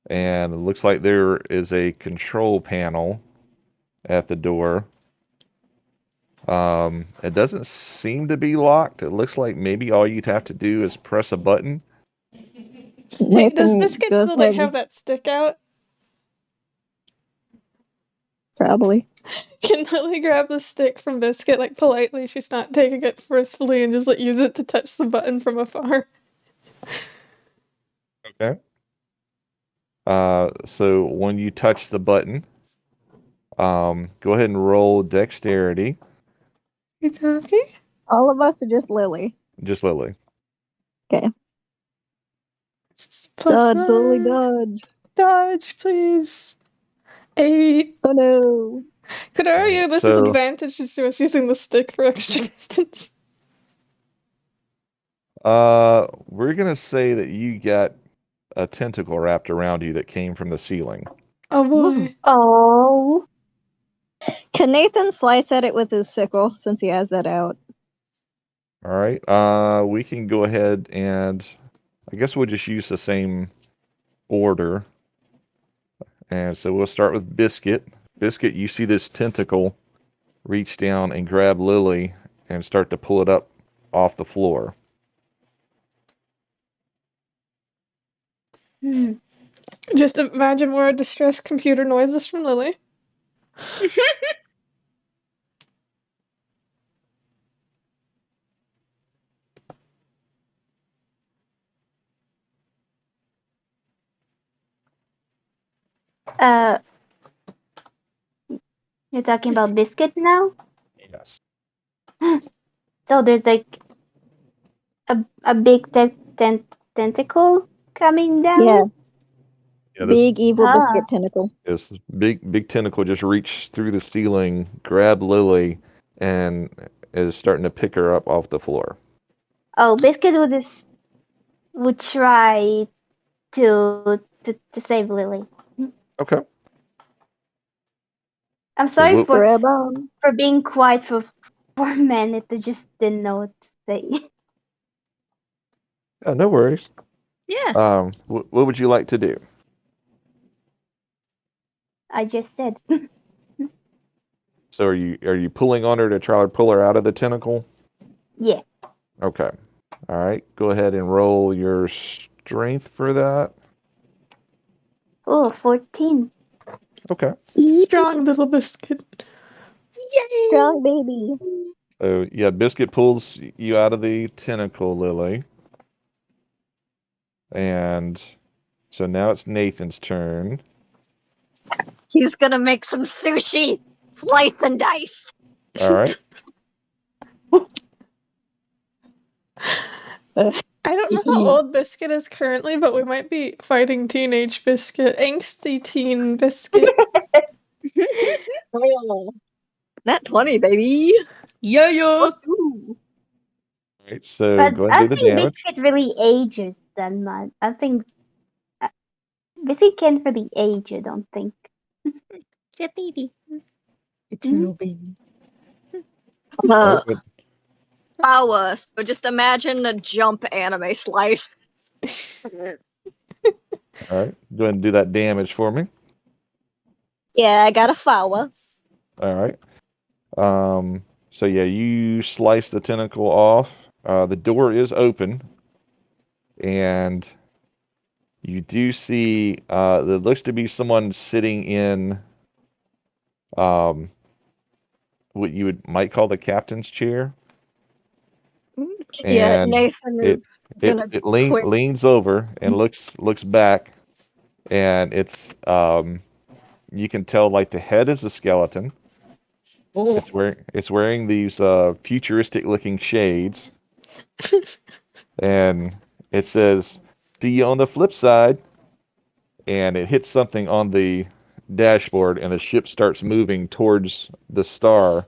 And it looks like there is a control panel at the door. It doesn't seem to be locked. It looks like maybe all you'd have to do is press a button. Hey, does Nathan Biscuit goes still like ahead, have that stick out? probably. Can Lily grab the stick from Biscuit, like politely? She's not taking it forcefully and just like use it to touch the button from afar. Okay. So when you touch the button, go ahead and roll dexterity. Okay. All of us are just Lily. Just Lily. Okay. Plus Dodge, Lily, 1. dodge. Dodge, please. 8. Oh no. Could argue this is So advantage to us using the stick for extra distance. we're gonna say that you got a tentacle wrapped around you that came from the ceiling. Oh boy. Oh. Can Nathan slice at it with his sickle, since he has that out? All right. We can go ahead and I guess we'll just use the same order. And so we'll start with Biscuit. Biscuit, you see this tentacle reach down and grab Lily and start to pull it up off the floor. Hmm. Just imagine more distressed computer noises from Lily. Uh, you're talking about Biscuit now? Yes. So there's like a big tentacle coming down? Yeah, Yeah, this big evil biscuit tentacle. this big tentacle just reached through the ceiling, grabbed Lily, and is starting to pick her up off the floor. Oh, Biscuit would try to save Lily. Okay. I'm So sorry what, Grab on. for being quiet for a minute. I just didn't know what to say. no worries. Yeah. What would you like to do? I just said. So are you pulling on her to try to pull her out of the tentacle? Yeah. Okay. All right. Go ahead and roll your strength for that. Oh, 14. Okay. Strong little Biscuit. Yay! Strong baby. So yeah, Biscuit pulls you out of the tentacle, Lily. And so now it's Nathan's turn. He's gonna make some sushi. Slice and dice. All right. I don't know how old Biscuit is currently, but we might be fighting teenage Biscuit. Angsty teen Biscuit. Oh, Nat 20, baby. Yeah. Plus 2. All right. So But go ahead I and do the think damage. Biscuit really ages that much. I think Biscuit can't really age, I don't think. Yeah, baby. Eternal baby. All Uh, right, power. So just imagine a jump anime slice. all right. Go ahead and do that damage for me. Yeah, I got a flower. All right. So yeah, you slice the tentacle off. The door is open, and you do see there looks to be someone sitting in what you might call the captain's chair, Yeah, and Nathan it is gonna quit. leans over and looks back, and you can tell like the head is a skeleton. Oh. It's wearing these futuristic looking shades, and it says, "See you on the flip side." And it hits something on the dashboard, and the ship starts moving towards the star.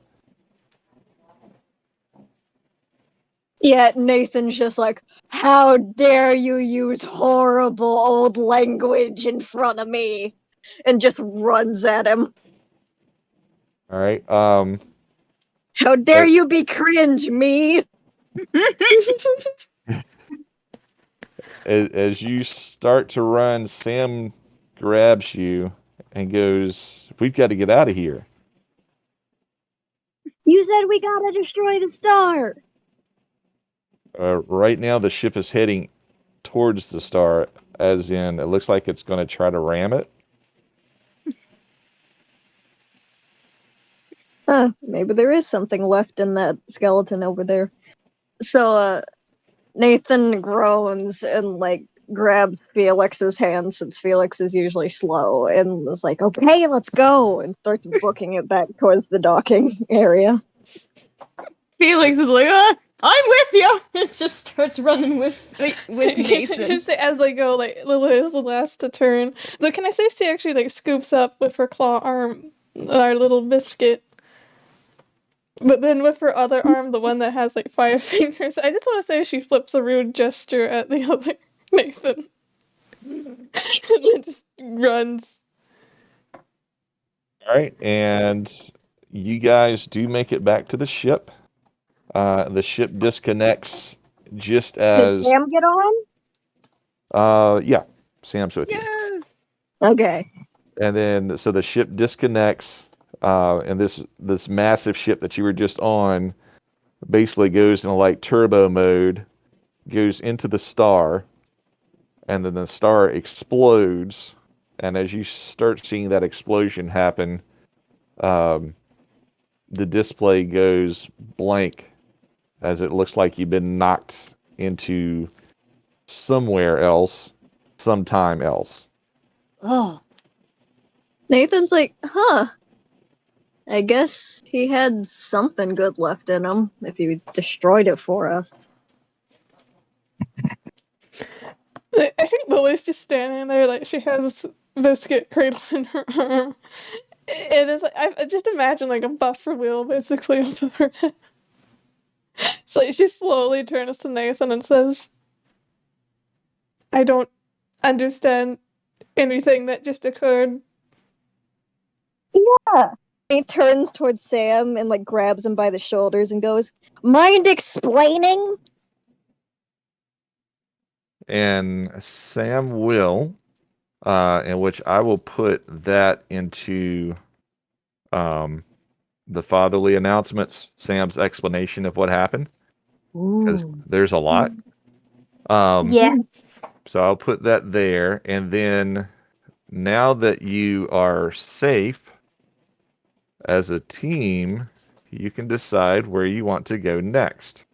Yeah, Nathan's just like, how dare you use horrible old language in front of me? And just runs at him. All right. How dare Uh, you be cringe, me? as you start to run, Sam grabs you and goes, "We've got to get out of here." You said we gotta destroy the star. Right now, the ship is heading towards the star, as in it looks like it's going to try to ram it. Huh, maybe there is something left in that skeleton over there. So, Nathan groans and, like, grabs Felix's hand since Felix is usually slow and is like, okay, let's go, and starts booking it back towards the docking area. Felix is like, I'm with you. It just starts running with Nathan. Just as I go, like Lily is the last to turn. But can I say she actually like scoops up with her claw arm our little biscuit? But then with her other arm, the one that has like 5 fingers, I just want to say she flips a rude gesture at the other Nathan. And then just runs. All right, and you guys do make it back to the ship. The ship disconnects just Did as Sam get on? yeah, Sam's with you. Yeah. Okay. And then so the ship disconnects, and this massive ship that you were just on basically goes into like turbo mode, goes into the star, and then the star explodes. And as you start seeing that explosion happen, um, the display goes blank as it looks like you've been knocked into somewhere else, sometime else. Oh. Nathan's like, huh. I guess he had something good left in him if he destroyed it for us. I think Lily's just standing there, like she has biscuit cradled in her arm. It is like I just imagine like a buffer wheel basically over her head. So she slowly turns to Nathan and says, I don't understand anything that just occurred. Yeah. He turns towards Sam and like grabs him by the shoulders and goes, mind explaining? And Sam will, in which I will put that into the fatherly announcements, Sam's explanation of what happened, because Ooh. there's a lot. Yeah. So I'll put that there. And then now that you are safe as a team, you can decide where you want to go next.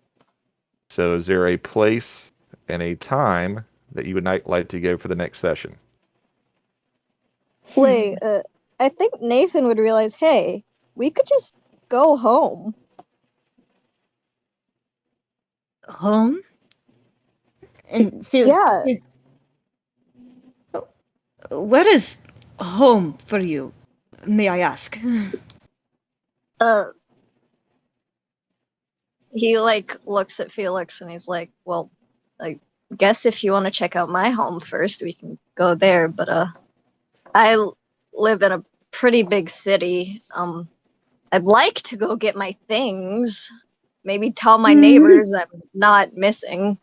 So is there a place and a time that you would like to go for the next session? Wait, I think Nathan would realize, hey, we could just go home. Home? And Felix, Yeah. where is home for you? May I ask? Uh, he like looks at Felix and he's like, well, like guess if you want to check out my home first, we can go there. But I live in a pretty big city. I'd like to go get my things. Maybe tell my neighbors I'm not missing.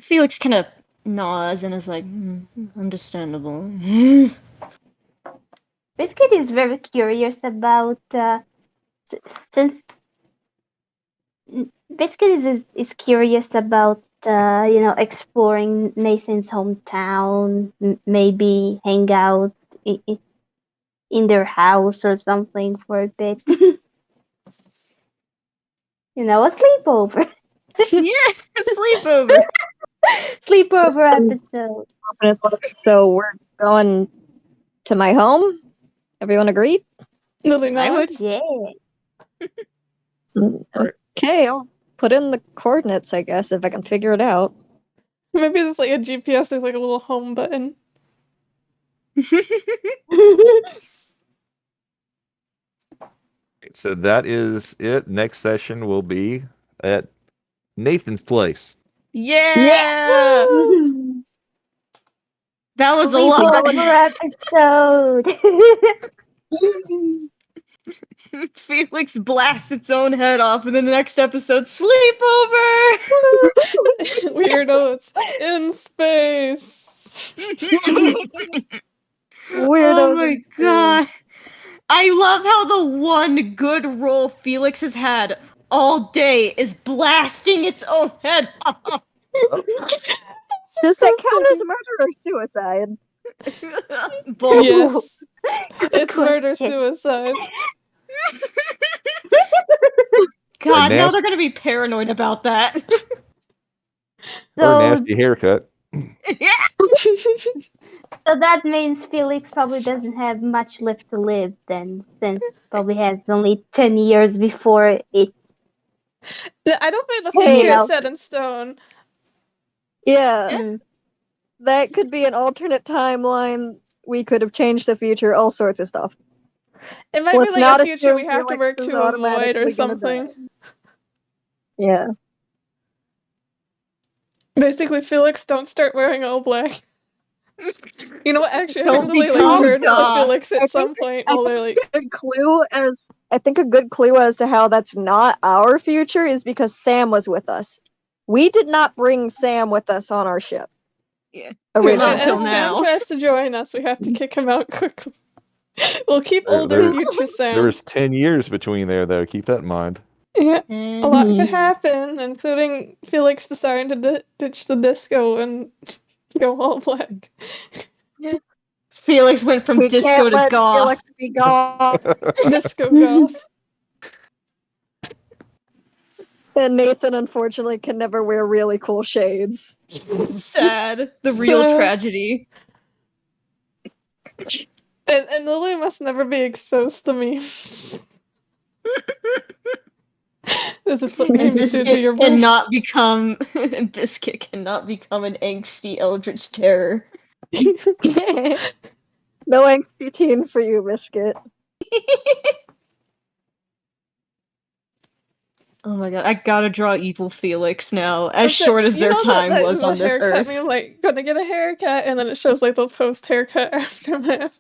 Felix kind of nods and is like, understandable. Biscuit is very curious about since Biscuit is curious about exploring Nathan's hometown, maybe hang out in their house or something for a bit. A sleepover. Yeah, sleepover. Sleepover episode. So we're going to my home? Everyone agreed? Lily I would. nods. Yeah. Okay, I'll put in the coordinates, I guess, if I can figure it out. Maybe there's like a GPS, there's like a little home button. So that is it. Next session will be at Nathan's place. Yeah! That was a lot. Sleepover episode. Felix blasts its own head off, and then the next episode, sleepover! Weirdos in space. Weirdos. Oh my god. I love how the one good roll Felix has had all day is blasting its own head off. Does that count as murder or suicide? Both. Yes. It's Good murder question. suicide. God, now nasty- they're gonna be paranoid about that. Or a So, nasty haircut. Yeah. so that means Felix probably doesn't have much left to live then, since probably has only 10 years before it. I don't think the Hey, future no. is set in stone. Yeah, Mm. that could be an alternate timeline. We could have changed the future, all sorts of stuff. It might Let's be like not a future we assume have to Felix work is to avoid automatically or gonna die. something. Yeah. Basically, Felix, don't start wearing all black. You know what? Actually, I Don't think Lily become turns to goth. Felix at some point while they're like, I think a good clue as to how that's not our future is because Sam was with us. We did not bring Sam with us on our ship. Yeah. Originally. Not and until if Sam now. tries to join us, we have to kick him out quickly. We'll keep There- older there- future Sam. There was 10 years between there, though. Keep that in mind. Yeah, a lot Mhm. could happen, including Felix deciding to ditch the disco and go all black. Felix went from We disco can't to let goth. Felix be goth. Disco goth. And Nathan, unfortunately, can never wear really cool shades. Sad. The real tragedy. And Lily must never be exposed to memes. This is what memes do to your brain. And not become Biscuit cannot become an angsty eldritch terror. No angsty teen for you, Biscuit. Oh my god, I gotta draw evil Felix now, as Okay, short as you their know time that was on this haircut earth. meme, like, gonna get a haircut, and then it shows like the post haircut aftermath.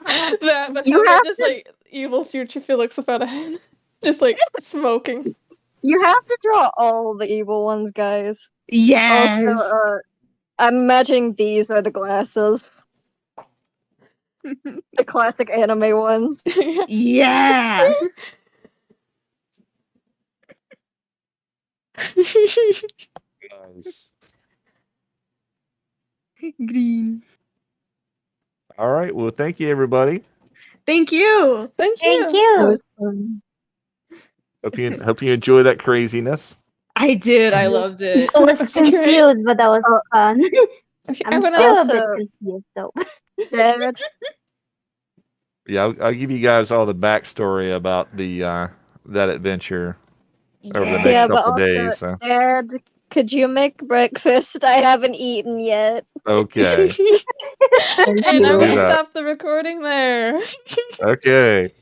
That, but You how have about just like evil future Felix without a head, just like smoking. You have to draw all the evil ones, guys. Yes! Also, I'm imagining these are the glasses. The classic anime ones. Yeah! Nice. Green. All right. Well, thank you, everybody. Thank you! Thank Thank you. That you. was fun. Hope you enjoy that craziness. I did, I loved it. I was That's great. confused, but that was fun. Okay, I'm everyone still else. a bit Also- confused, though. Dad. Yeah, I'll give you guys all the backstory about the that adventure over the next Yeah, but couple also, days. So. Dad, could you make breakfast? I haven't eaten yet. Okay. And I'm Do gonna that. stop the recording there. Okay.